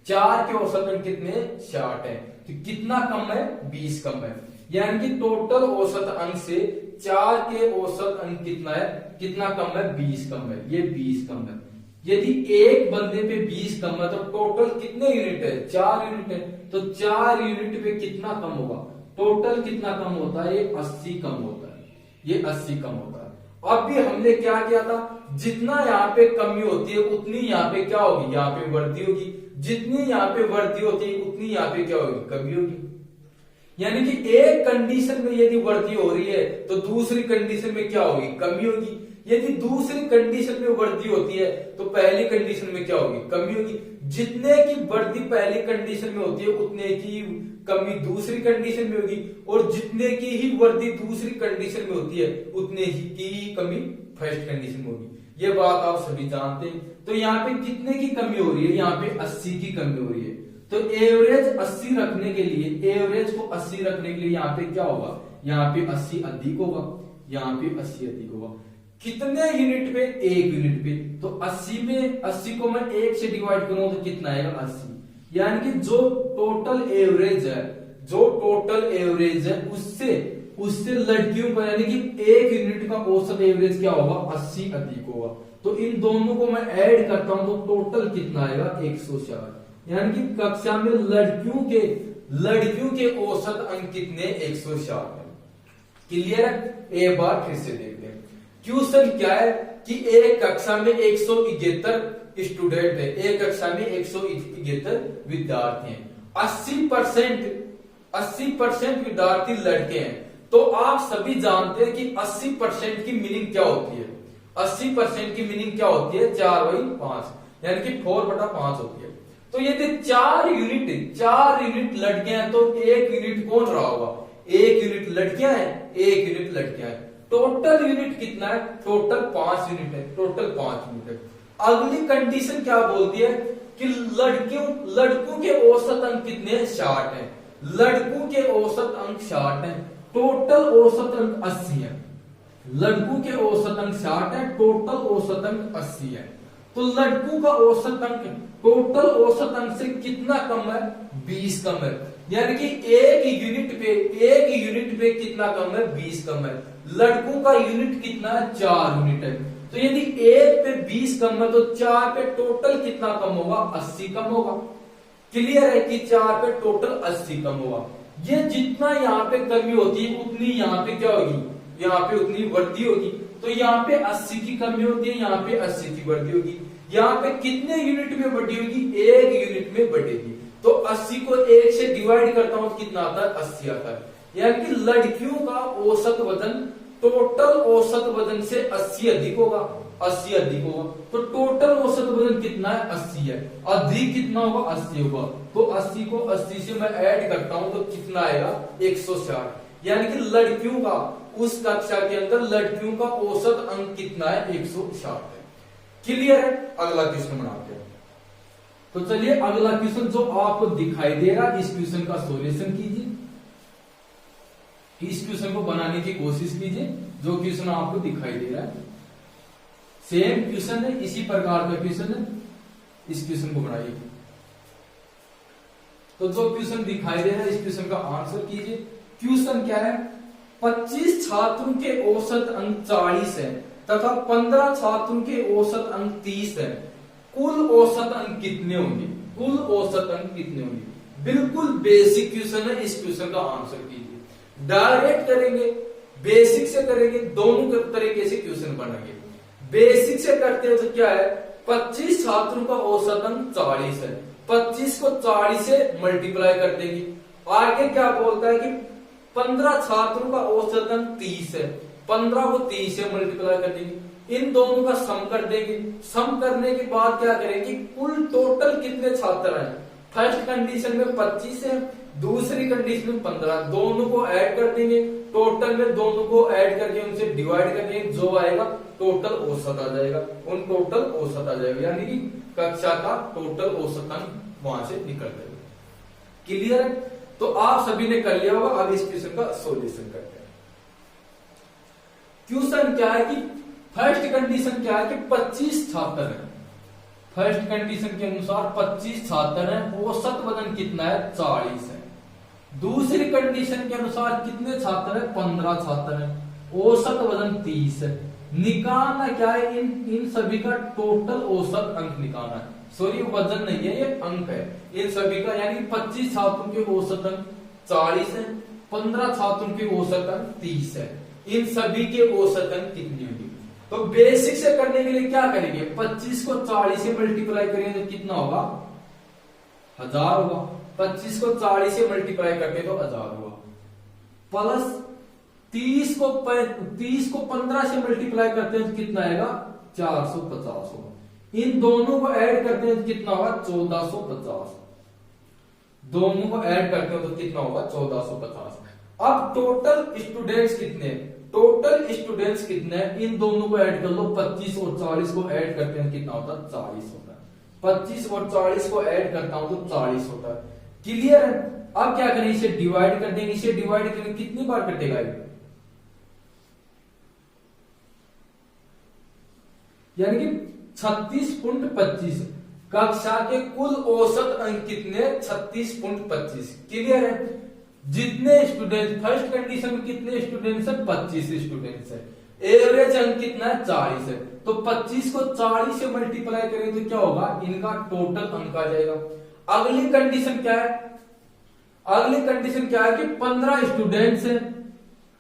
4 के औसत अंक कितने, 60 है। तो कितना कम है, 20 कम है। यानी कि टोटल औसत अंक से 4 के औसत अंक कितना है, कितना कम है, 20 कम है। ये 20 कम है। यदि एक बंदे पे 20 कम है तो टोटल कितने यूनिट है, 4 यूनिट है। तो 4 यूनिट पे कितना कम होगा, टोटल कितना कम होता है, 80 कम होता है। ये 80 कम होता है। अब भी हमने क्या किया था, जितना यहाँ पे कमी होती है उतनी यहाँ पे क्या होगी, यहाँ पे वृद्धि होगी, जितनी यहाँ पे वृद्धि होती है उतनी यहाँ पे क्या होगी, कमी होगी। यानी कि एक कंडीशन में यदि वृद्धि हो रही है तो दूसरी कंडीशन में क्या होगी, कमी होगी। यदि दूसरी कंडीशन में वृद्धि होती है तो पहली कंडीशन में क्या होगी, कमी होगी। जितने की वृद्धि पहली कंडीशन में होती है उतने की कमी दूसरी कंडीशन में होगी, और जितने की ही वृद्धि दूसरी कंडीशन में होती है उतने ही की कमी फर्स्ट कंडीशन में होगी। ये बात आप सभी जानते हैं। तो यहाँ पे कितने की कमी हो रही है, यहाँ पे 80 की कमी हो रही है। तो एवरेज 80 रखने के लिए, एवरेज को 80 रखने के लिए यहाँ पे क्या होगा, यहाँ पे 80 अधिक होगा, यहाँ पे 80 अधिक होगा। कितने यूनिट पे, 1 यूनिट पे। तो 80 में 80 को मैं 1 से डिवाइड करूं तो कितना आएगा, 80। यानी कि जो टोटल एवरेज है, जो टोटल एवरेज है उससे लड़कियों का यानी कि 1 यूनिट का औसत एवरेज क्या होगा, 80 अधिक होगा। तो इन दोनों को मैं ऐड करता हूं तो टोटल कितना आएगा, 104। यानी कि कक्षा में लड़कियों के औसत अंक कितने, 104 है। क्लियर है। एक बार फिर से देखते हैं। क्वेश्चन क्या है कि एक कक्षा में 171 स्टूडेंट है, एक कक्षा में 171 विद्यार्थी हैं, 80% विद्यार्थी लड़के हैं। तो आप सभी जानते हैं कि 80% की मीनिंग क्या होती है, 80% की मीनिंग क्या होती है, 4/5 यानी कि 4/5 होती है। तो यदि 4 यूनिट लड़के हैं तो 1 यूनिट कौन रहा होगा, 1 यूनिट लड़कियां हैं, 1 यूनिट लड़कियां हैं। टोटल यूनिट कितना है, टोटल 5 यूनिट है, टोटल 5 यूनिट है। अगली कंडीशन क्या बोलती है कि लड़कों के औसत अंक कितने, 60 है। लड़कों के औसत अंक 60 है, टोटल औसत अंक 80 है। लड़कों के औसत अंक 60 है, टोटल औसत अंक 80 है। तो लड़कों का औसत अंक टोटल औसत अंक से कितना कम है, 20 कम है। यानी कि एक यूनिट पे कितना कम है, 20 कम है। लड़कों का यूनिट कितना है, 4 यूनिट है। तो यदि 1 पे 20 कम है तो 4 पे टोटल कितना कम होगा, 80 कम होगा। क्लियर है कि 4 पे टोटल 80 कम होगा। ये जितना यहाँ पे कमी होती है उतनी यहाँ पे क्या होगी, यहाँ पे उतनी वृद्धि होगी। तो यहाँ पे 80 की कमी होती है, यहाँ पे 80 की वृद्धि होगी। यहाँ पे कितने यूनिट में वृद्धि होगी, 1 यूनिट में बढ़ेगी। तो 80 को 1 से डिवाइड करता हूं तो कितना आता है, 80 आता है। यानी कि लड़कियों का औसत वजन टोटल औसत वजन से 80 अधिक होगा, 80 अधिक होगा। तो टोटल औसत वजन कितना है, 80 है। अधिक कितना होगा, 80 होगा। तो 80 को 80 से मैं ऐड करता हूं तो कितना आएगा, 160। यानी कि लड़कियों का, उस कक्षा के अंदर लड़कियों का औसत अंक कितना है, 160 है। क्लियर है। अगला क्वेश्चन बनाते हैं। तो चलिए अगला क्वेश्चन जो आपको दिखाई दे रहा है, इस क्वेश्चन का सॉल्यूशन कीजिए। इस क्वेश्चन को बनाने की कोशिश कीजिए। जो क्वेश्चन आपको दिखाई दे रहा है सेम क्वेश्चन है, इसी प्रकार का क्वेश्चन है। इस क्वेश्चन को बनाइए। तो जो क्वेश्चन दिखाई दे रहा है इस क्वेश्चन का आंसर कीजिए। क्वेश्चन क्या है, 25 छात्रों के औसत अंक 40 है तथा 15 छात्रों के औसत अंक 30 है। कुल औसत अंक कितने होंगे, कुल औसत अंक कितने होंगे। बिल्कुल बेसिक क्वेश्चन है। इस क्वेश्चन का आंसर कीजिए। डायरेक्ट करेंगे, बेसिक से करेंगे, दोनों तरीके से क्वेश्चन बनेंगे। बेसिक से करते हैं तो क्या है, 25 छात्रों का औसत अंक 40 है। 25 को 40 से मल्टीप्लाई कर देंगे। आगे क्या बोलता है कि 15 छात्रों का औसत अंक 30 है। 15 को 30 से मल्टीप्लाई कर देंगे। इन दोनों का सम कर देंगे। सम करने के बाद क्या करेंगे, कुल टोटल कितने छात्र हैं। फर्स्ट कंडीशन में 25 है, दूसरी कंडीशन में 15, दोनों को ऐड कर देंगे। टोटल में दोनों को ऐड करके उनसे डिवाइड कर देंगे। जो आएगा टोटल औसत आ जाएगा, उन टोटल औसत आ जाएगा। यानी कि कक्षा का टोटल औसत अंक वहां से निकल जाएगा। क्लियर है। तो आप सभी ने कर लिया होगा। अब इस क्वेश्चन का सॉल्यूशन करते हैं। क्वेश्चन क्या है कि फर्स्ट कंडीशन क्या है कि 25 छात्र हैं। फर्स्ट कंडीशन के अनुसार 25 छात्र हैं, औसत वजन कितना है, 40 है। दूसरी कंडीशन के अनुसार कितने छात्र हैं, 15 छात्र हैं, औसत वजन 30 है। निकालना क्या है, इन सभी का टोटल औसत अंक निकालना है। सॉरी वजन नहीं है, ये अंक है इन सभी का। यानी 25 छात्रों के औसत अंक 40 है, 15 छात्रों के औसत अंक 30 है। इन सभी के औसत अंक कितनी होगी। तो बेसिक से करने के लिए क्या करेंगे, 25 को 40 से मल्टीप्लाई करेंगे तो कितना होगा, 1000 होगा। 25 को 40 से मल्टीप्लाई करते तो 1000 हुआ, प्लस 30 को 15 से मल्टीप्लाई करते हैं तो कितना आएगा, 450 होगा। इन दोनों को ऐड करते हैं तो कितना होगा, 1450। दोनों को ऐड करते हो तो कितना होगा, 1450। अब टोटल स्टूडेंट्स कितने, टोटल स्टूडेंट्स कितने हैं, इन दोनों को ऐड कर लो। 25 और 40 को ऐड करते हैं कितना होता है, 40 होता है। 25 और 40 को ऐड करता हूं तो 40 होता है। क्लियर है। अब क्या करें, इसे डिवाइड कर देंगे। इसे डिवाइड करेंगे कितनी बार कटेगा, यानी कि 36.25। कक्षा के कुल औसत अंक कितने, 36.25। क्लियर है। जितने स्टूडेंट, फर्स्ट कंडीशन में कितने स्टूडेंट्स है, 25 स्टूडेंट्स है। एवरेज अंक कितना है, 40 है। तो 25 को 40 से मल्टीप्लाई करेंगे तो क्या होगा, इनका टोटल अंक आ जाएगा। अगली कंडीशन क्या है, अगली कंडीशन क्या है कि 15 स्टूडेंट्स है,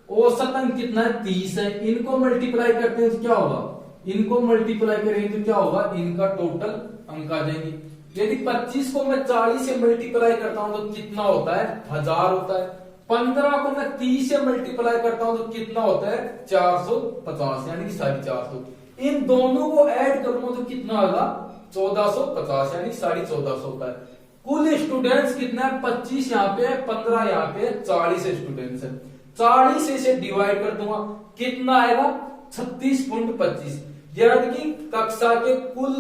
औसत अंक कितना है, 30 है। इनको मल्टीप्लाई करते हैं तो क्या होगा, इनको मल्टीप्लाई करेंगे तो क्या होगा, इनका टोटल अंक आ जाएंगे। यदि 25 को मैं 40 से मल्टीप्लाई करता हूं तो कितना होता है, 1000 होता है। 15 को मैं 30 से मल्टीप्लाई करता हूं तो कितना होता है, 450, यानी कि 450। इन दोनों को ऐड करूंगा तो कितना होगा, 1450, यानी 1450 होता है। कुल स्टूडेंट्स कितना है, 25 यहाँ पे है, 15 यहाँ पे है, 40 स्टूडेंट्स है। 40 से डिवाइड कर दूंगा, कितना आएगा, 36.25। यानी कि कक्षा के कुल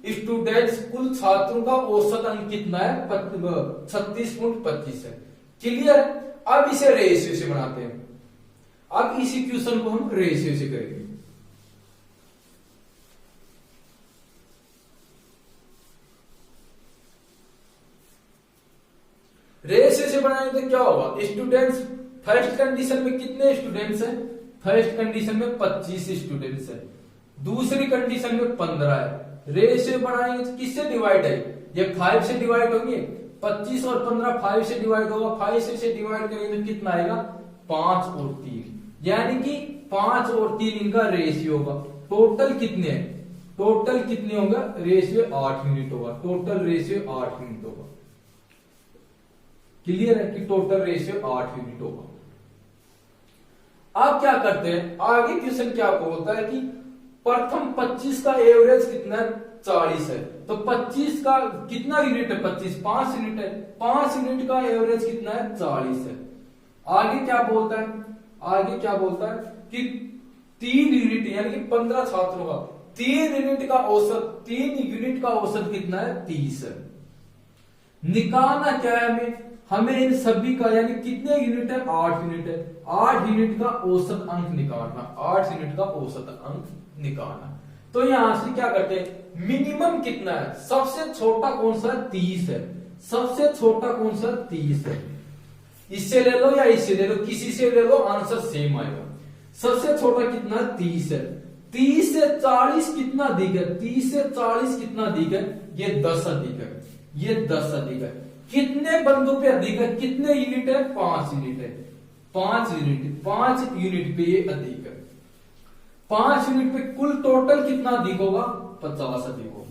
स्टूडेंट्स, कुल छात्रों का औसत अंक कितना है, 36.25 है। क्लियर। अब इसे रेशियो से बनाते हैं। अब इसी क्वेश्चन को हम रेशियो से करेंगे। रेशियो से बनाएंगे तो क्या होगा, स्टूडेंट्स, फर्स्ट कंडीशन में कितने स्टूडेंट्स हैं, फर्स्ट कंडीशन में 25 स्टूडेंट्स है, दूसरी कंडीशन में 15 है। रेशियो बढ़ाएंगे तो किससे डिवाइड है, ये 5 से डिवाइड होंगे। 25 और 15 5 से डिवाइड होगा, 5 से डिवाइड करेंगे तो कितना आएगा, 5 और 3, यानी कि 5 और 3 इनका रेशियो होगा। टोटल कितने हैं, टोटल कितने होगा, रेशियो 8 यूनिट होगा। टोटल रेशियो 8 यूनिट होगा। क्लियर है कि टोटल रेशियो 8 यूनिट होगा। अब क्या करते हैं, आगे क्वेश्चन क्या बोलता है कि प्रथम 25 का एवरेज कितना है, 40 है। तो 25 का कितना यूनिट है, 25 5 यूनिट है। 5 यूनिट का एवरेज कितना है, 40 है। आगे क्या बोलता है, आगे क्या बोलता है कि 3 यूनिट, यानी कि 15 छात्रों का 3 यूनिट का औसत, 3 यूनिट का औसत कितना है, 30 है। निकालना क्या है हमें, हमें इन सभी का, यानी कितने यूनिट है, 8 यूनिट है। 8 यूनिट का औसत अंक निकालना, 8 यूनिट का औसत अंक निकालना। तो यहां से क्या करते हैं, मिनिमम कितना है, सबसे छोटा कौन सा है, 30 है। सबसे छोटा कौन सा, 30 है। इससे ले लो या इससे ले लो, किसी से ले लो, आंसर सेम आएगा। सबसे छोटा कितना है, 30 है। 30 से 40 कितना अधिक है, 30 से 40 कितना अधिक है, ये 10 अधिक है, ये 10 अधिक है। कितने बंदों पे अधिक है, कितने यूनिट है, 5 यूनिट है। 5 यूनिट, 5 यूनिट पे ये अधिक है। 5 यूनिट पे कुल टोटल कितना अधिक होगा, 50 अधिक होगा।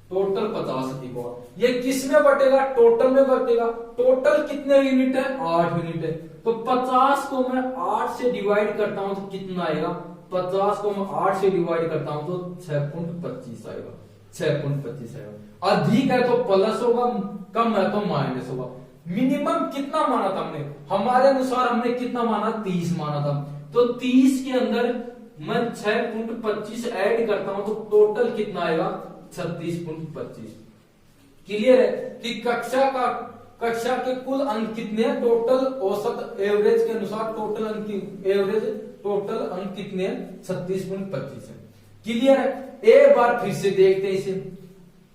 टोटल 50 अधिक होगा। ये किस में बटेगा, टोटल में बटेगा। टोटल कितने यूनिट है, 8 यूनिट है। तो 50 को मैं 8 से डिवाइड करता हूं तो कितना आएगा, 50 को मैं 8 से डिवाइड करता हूं तो 6.25 आएगा, 6.25 आएगा। अधिक है तो प्लस होगा, कम है तो माइनस होगा। मिनिमम कितना माना था हमने, हमारे अनुसार हमने कितना माना, 30 माना था। तो 30 के अंदर मैं 6.25 ऐड करता हूं तो टोटल कितना आएगा, 36.25। क्लियर है कि कक्षा के कुल अंक कितने हैं, टोटल औसत एवरेज के अनुसार टोटल अंक, एवरेज टोटल अंक कितने हैं, 36.25 है। क्लियर है। एक बार फिर से देखते हैं इसे,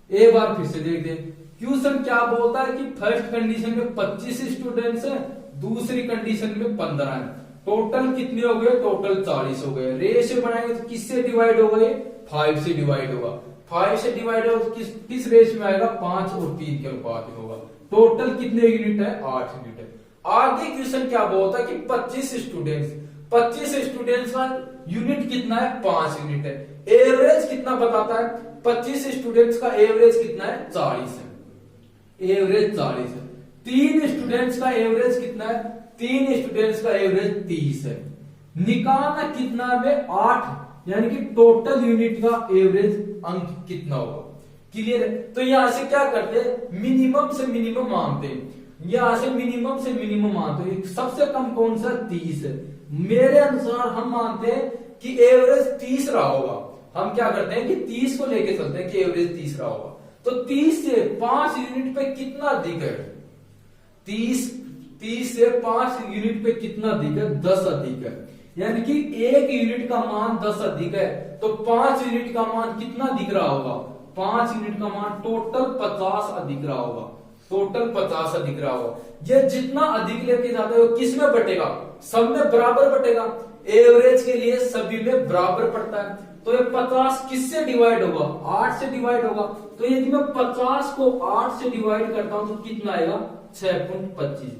एक बार फिर से देखते हैं। क्वेश्चन क्या बोलता है कि फर्स्ट कंडीशन में 25 स्टूडेंट्स हैं, दूसरी कंडीशन में 15 है। टोटल कितने हो गए, टोटल 40 हो गए। रेशियो बनाएंगे तो किससे डिवाइड होगा, ये 5 से डिवाइड होगा। 5 से डिवाइड होगा तो किस रेशियो में आएगा, 5 और 3 के अनुपात में होगा। टोटल कितने यूनिट है, 8 यूनिट है। आगे क्वेश्चन क्या बोलता है कि 25 स्टूडेंट्स, 25 स्टूडेंट्स का यूनिट कितना है, 5 यूनिट है। एवरेज कितना बताता है, 25 स्टूडेंट्स का एवरेज कितना है, 40 है, एवरेज 40 है। 3 स्टूडेंट्स का एवरेज कितना है, 3 स्टूडेंट्स का एवरेज 30 है। निकालना कितना में 8, यानी कि टोटल यूनिट का एवरेज अंक कितना होगा। क्लियर है। तो यहां से क्या करते हैं, मिनिमम से मिनिमम मानते हैं, यहां से मिनिमम से मिनिमम मानते हैं। सबसे कम कौन सा, 30 है। मेरे अनुसार हम मानते हैं कि एवरेज 30 रहा होगा। हम क्या करते हैं कि 30 को लेके चलते हैं कि एवरेज 30 रहा होगा। तो 30 से 5 यूनिट पे कितना अधिक है, 30 से 5 यूनिट पे कितना अधिक है, 10 अधिक है। यानी कि 1 यूनिट का मान 10 अधिक है, तो 5 यूनिट का मान कितना दिख रहा होगा, 5 यूनिट का मान टोटल 50 अधिक रहा होगा, टोटल 50 अधिक रहा होगा। ये जितना अधिक लेके जाते हो किस में बटेगा, सब में बराबर बटेगा। एवरेज के लिए सभी में बराबर पड़ता है। तो ये 50 किससे डिवाइड होगा, 8 से डिवाइड होगा। तो यदि मैं 50 को 8 से डिवाइड करता हूं तो कितना आएगा, 6.25।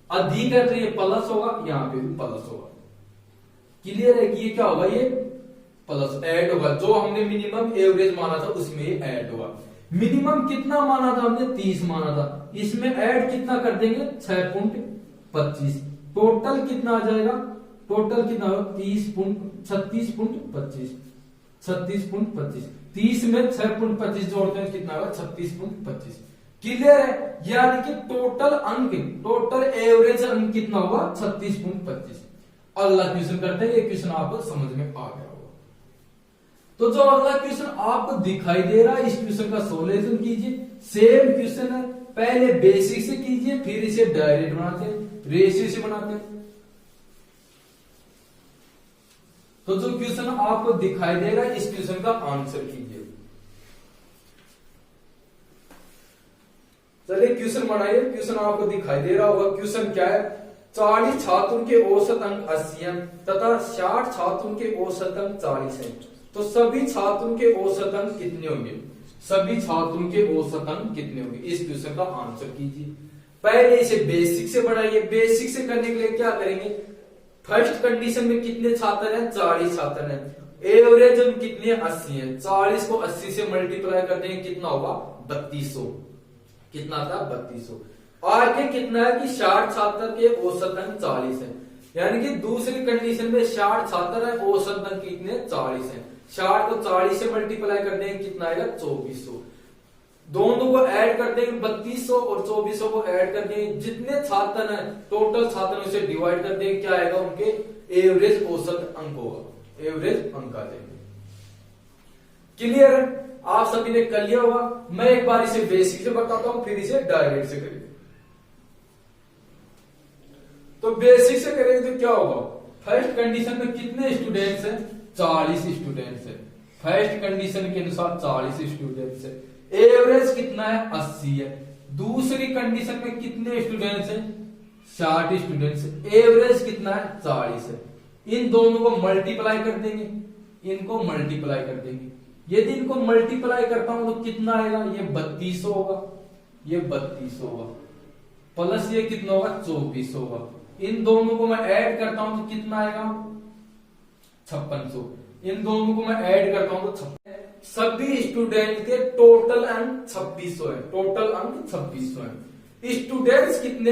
अधिक है तो ये प्लस होगा, यहां पे भी प्लस होगा। क्लियर है कि ये क्या होगा, ये प्लस ऐड होगा। जो हमने मिनिमम एवरेज माना था उसमें ये ऐड होगा। मिनिमम कितना माना था हमने, 30 माना था, इसमें ऐड कितना कर देंगे, 6.25। टोटल कितना आ जाएगा, टोटल कितना होगा, 36.25, 30 में 6.25 जोड़ते हैं कितना होगा, 36.25। क्लियर है। यानी कि टोटल अंक, टोटल एवरेज अंक कितना होगा, 36.25। अगला क्वेश्चन करते हैं, ये क्वेश्चन आपको समझ में आ गया होगा। तो जो अगला क्वेश्चन आपको दिखाई दे रहा है, इस क्वेश्चन का सॉल्यूशन कीजिए। सेम क्वेश्चन है, पहले बेसिक से कीजिए, फिर इसे डायरेक्ट बनाते हैं, रेशियो से बनाते हैं। तो जो क्वेश्चन आपको दिखाई दे रहा है, इस क्वेश्चन का आंसर कीजिए। चलिए क्वेश्चन बनाइए। क्वेश्चन आपको दिखाई दे रहा होगा। क्वेश्चन क्या है, 40 छात्रों के औसत अंक 80 हैं तथा 60 छात्रों के औसत अंक 40 हैं। तो सभी छात्रों के औसत अंक कितने होंगे, सभी छात्रों के औसत अंक कितने होंगे, इस क्वेश्चन का आंसर कीजिए। पहले इसे बेसिक से बढ़ाइए। बेसिक से करने के लिए क्या करेंगे, फर्स्ट कंडीशन में कितने छात्र हैं, 40 छात्र हैं। एवरेज हम कितने, 80 है। 40 को 80 से मल्टीप्लाई कर देंगे, कितना होगा, 3200। कितना था, 3200। आगे कितना है कि 60 छात्र के औसत अंक 40 है। यानी कि दूसरी कंडीशन में 60 छात्र है, औसत अंक कितने, 40 है। 60 को 40 से मल्टीप्लाई कर देंगे, कितना आएगा, 2400। दोनों को ऐड कर देंगे, 3200 और 2400 को ऐड कर देंगे। जितने छात्र हैं टोटल छात्रों से डिवाइड कर देंगे, क्या आएगा, उनके एवरेज औसत अंक होगा, एवरेज अंक आ जाएंगे। क्लियर है, आप सभी ने कर लिया होगा। मैं एक बार इसे बेसिक से बताता हूं, फिर इसे डायरेक्ट से करेंगे। तो बेसिक से करेंगे तो क्या होगा, फर्स्ट कंडीशन में कितने स्टूडेंट्स हैं, 40 स्टूडेंट्स हैं। फर्स्ट कंडीशन के अनुसार 40 स्टूडेंट्स है। एवरेज कितना है, 80 है। दूसरी कंडीशन में कितने स्टूडेंट्स हैं, 60 स्टूडेंट्स। एवरेज कितना है, 40 है। इन दोनों को मल्टीप्लाई कर देंगे, इनको मल्टीप्लाई कर देंगे। यदि इनको मल्टीप्लाई करता हूं तो कितना आएगा, ये 3200 होगा, ये 3200 होगा, प्लस ये कितना होगा, 2400 होगा। इन दोनों को मैं ऐड करता हूं तो कितना आएगा, 5600। इन दोनों को मैं ऐड करता हूं तो 5600। सभी स्टूडेंट के टोटल अंक 2600 है, टोटल अंक 2600 है। स्टूडेंट्स कितने,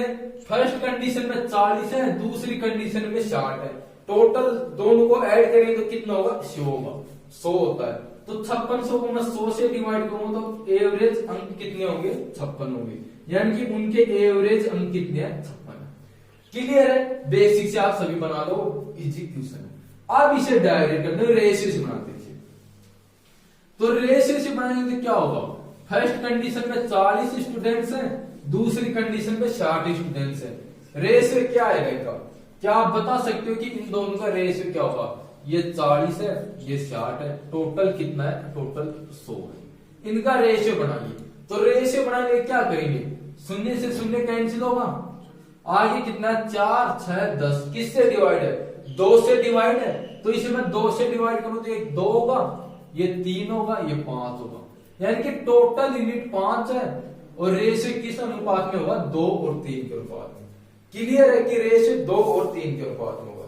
फर्स्ट कंडीशन में 40 है, दूसरी कंडीशन में 60 है। टोटल दोनों को ऐड करेंगे तो कितना होगा, 100 होगा, 100 होता है। तो 5600 को मैं 100 से डिवाइड करूंगा तो एवरेज अंक कितने होंगे, 56 होंगे। यानी कि उनके एवरेज अंक कितने हैं, 56। क्लियर है, बेसिक से आप सभी बना लो, इजी क्वेश्चन है। अब इसे डायरेक्ट करते हैं, रेशियो से बनाते हैं। तो रेशियो से बनाएंगे तो क्या होगा, फर्स्ट कंडीशन में 40 स्टूडेंट्स हैं, दूसरी कंडीशन में 60 स्टूडेंट्स हैं। रेशियो क्या आएगा इनका, क्या आप बता सकते हो कि इन दोनों का रेशियो क्या होगा, ये 40 है, ये 60 है। टोटल कितना है, टोटल 100 है। इनका रेशियो बनाइए। तो रेशियो बनाने क्या करेंगे, शून्य से शून्य कैंसिल होगा, आगे कितना है, 4 6 10। किससे डिवाइड है, 2 से डिवाइड है। तो इसे मैं 2 से डिवाइड करूं तो एक 2 होगा, ये 3 होगा, ये 5 होगा। यानी कि टोटल यूनिट 5 है और रेशियो किस अनुपात में होगा, 2 और 3 के अनुपात में। क्लियर है कि रेशियो 2 और 3 के अनुपात में होगा।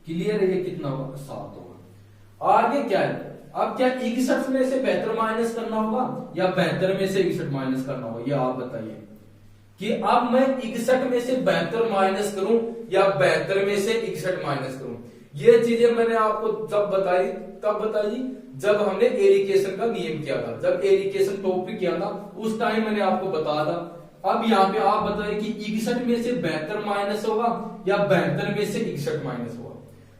क्लियर है? ये कितना होगा? 7 होगा। आगे क्या है? अब क्या 61 में से 72 माइनस करना होगा या 72 में से 61 माइनस करना होगा? ये आप बताइए कि अब मैं 61 में से 72 माइनस करूं या 72 में से 61 माइनस करूं। ये चीजें मैंने आपको जब बताई, तब बताई जब हमने एलिकेशन का नियम किया था, जब एलिकेशन टॉपिक किया था उस टाइम मैंने आपको बताया था। अब यहाँ पे आप बताइए कि 61 में से 72 माइनस होगा या 72 में से 61 माइनस होगा।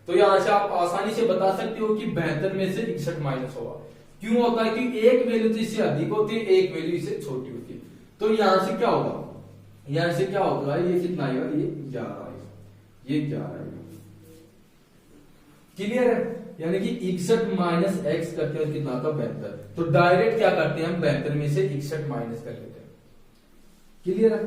तो यहां से आप आसानी से बता सकते हो कि 72 में से 61 माइनस होगा। क्यों होता है? कि एक वैल्यू तो इससे अधिक होती है, एक वैल्यू इससे छोटी होती है। तो यहां से क्या होगा? यहां से क्या होगा? ये कितना आएगा? ये 11 आएगा, ये 11 आएगा। क्लियर है? यानी कि 61 माइनस एक्स करते हैं कितना आता? 72। तो डायरेक्ट क्या करते हैं हम? 72 में से 61 माइनस कर लेते हैं। क्लियर है?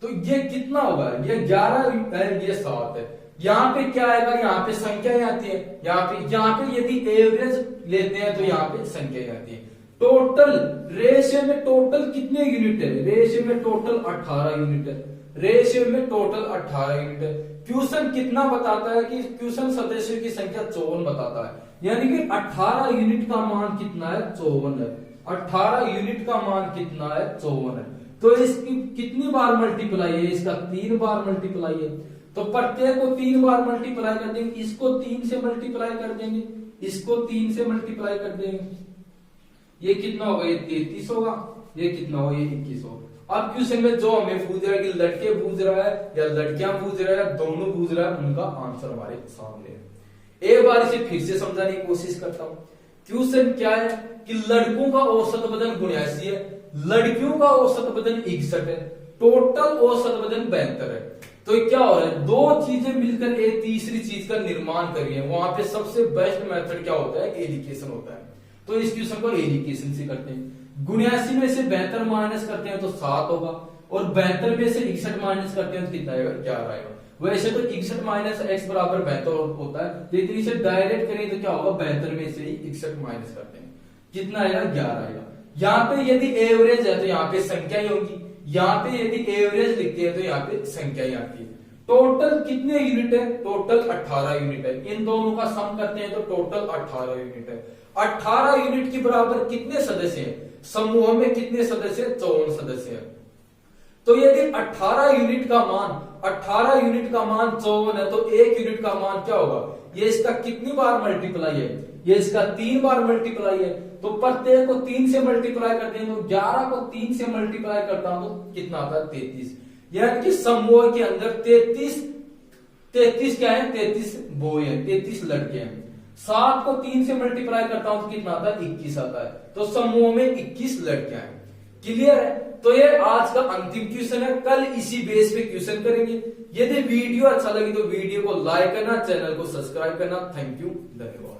तो ये कितना होगा? ये 11 है, ये 7 है। यहाँ पे क्या आएगा? यहाँ पे संख्याएं आती है। यहाँ पे यदि एवरेज लेते हैं तो यहाँ पे संख्याएं आती है। टोटल रेशियो में टोटल कितने यूनिट है? रेशियो में टोटल 18 यूनिट है। रेशियो में टोटल 18 यूनिट है। क्वेश्चन कितना बताता है? कि क्वेश्चन सदस्यों की संख्या 54 बताता है। यानी कि 18 यूनिट का मान कितना है? 54 है। 18 यूनिट का मान कितना है? 54 है। तो इसकी कितनी बार मल्टीप्लाई है? इसका 3 बार मल्टीप्लाई है। तो प्रत्येक को 3 बार मल्टीप्लाई कर देंगे, इसको 3 से मल्टीप्लाई कर देंगे, इसको 3 से मल्टीप्लाई कर देंगे। ये कितना होगा? ये 33 होगा। ये कितना होगा? ये 21 होगा। अब क्वेश्चन में जो हमें पूछ रहा है कि लड़के पूछ रहा है या लड़कियां पूछ रहा है, दोनों पूछ रहा है, उनका आंसर हमारे सामने है। एक बार इसे फिर से समझाने की कोशिश करता हूं। क्वेश्चन क्या है? कि लड़कों का औसत वजन 79 है, लड़कियों का औसत वजन 61 है, टोटल औसत वजन 72 है। तो क्या हो रहा है? दो चीजें मिलकर एक तीसरी चीज का निर्माण कर रही है। वहां पे सबसे बेस्ट मेथड क्या होता है? एलिकेशन होता है। तो इस क्वेश्चन को एलिकेशन से करते हैं। 79 में से 72 माइनस करते हैं तो 7 होगा, और 72 में से 61 माइनस करते हैं तो कितना आएगा? 11 आएगा। वैसे तो 61 माइनस एक्स बराबर 72 होता है, लेकिन इसे डायरेक्ट करें तो क्या होगा? 72 में से ही 61 माइनस करते हैं, कितना आएगा? 11 आएगा। यहाँ पे यदि एवरेज है तो यहाँ पे संख्या ही होगी, यहाँ पे यदि एवरेज लिखते हैं तो यहाँ पे संख्या ही आती है। टोटल कितने यूनिट है? टोटल 18 यूनिट है। इन दोनों का सम करते हैं तो टोटल 18 यूनिट है। 18 यूनिट के बराबर कितने सदस्य हैं? समूह में कितने सदस्य? 54 सदस्य हैं। तो यदि 18 यूनिट का मान 54 है तो 1 यूनिट का मान क्या होगा? ये इसका कितनी बार मल्टीप्लाई है? ये इसका 3 बार मल्टीप्लाई है। तो प्रत्येक को 3 से मल्टीप्लाई करते हैं तो 11 को 3 से मल्टीप्लाई करता हूं तो कितना आता है? 33। यानी कि समूह के अंदर 33 क्या है? 33 बॉय है, 33 लड़के हैं। 7 को 3 से मल्टीप्लाई करता हूं तो कितना आता है? 21 आता है। तो समूह में 21 लड़कियां हैं। क्लियर है? तो ये आज का अंतिम क्वेश्चन है। कल इसी बेस पे क्वेश्चन करेंगे। यदि वीडियो अच्छा लगे तो वीडियो को लाइक करना, चैनल को सब्सक्राइब करना। थैंक यू, धन्यवाद।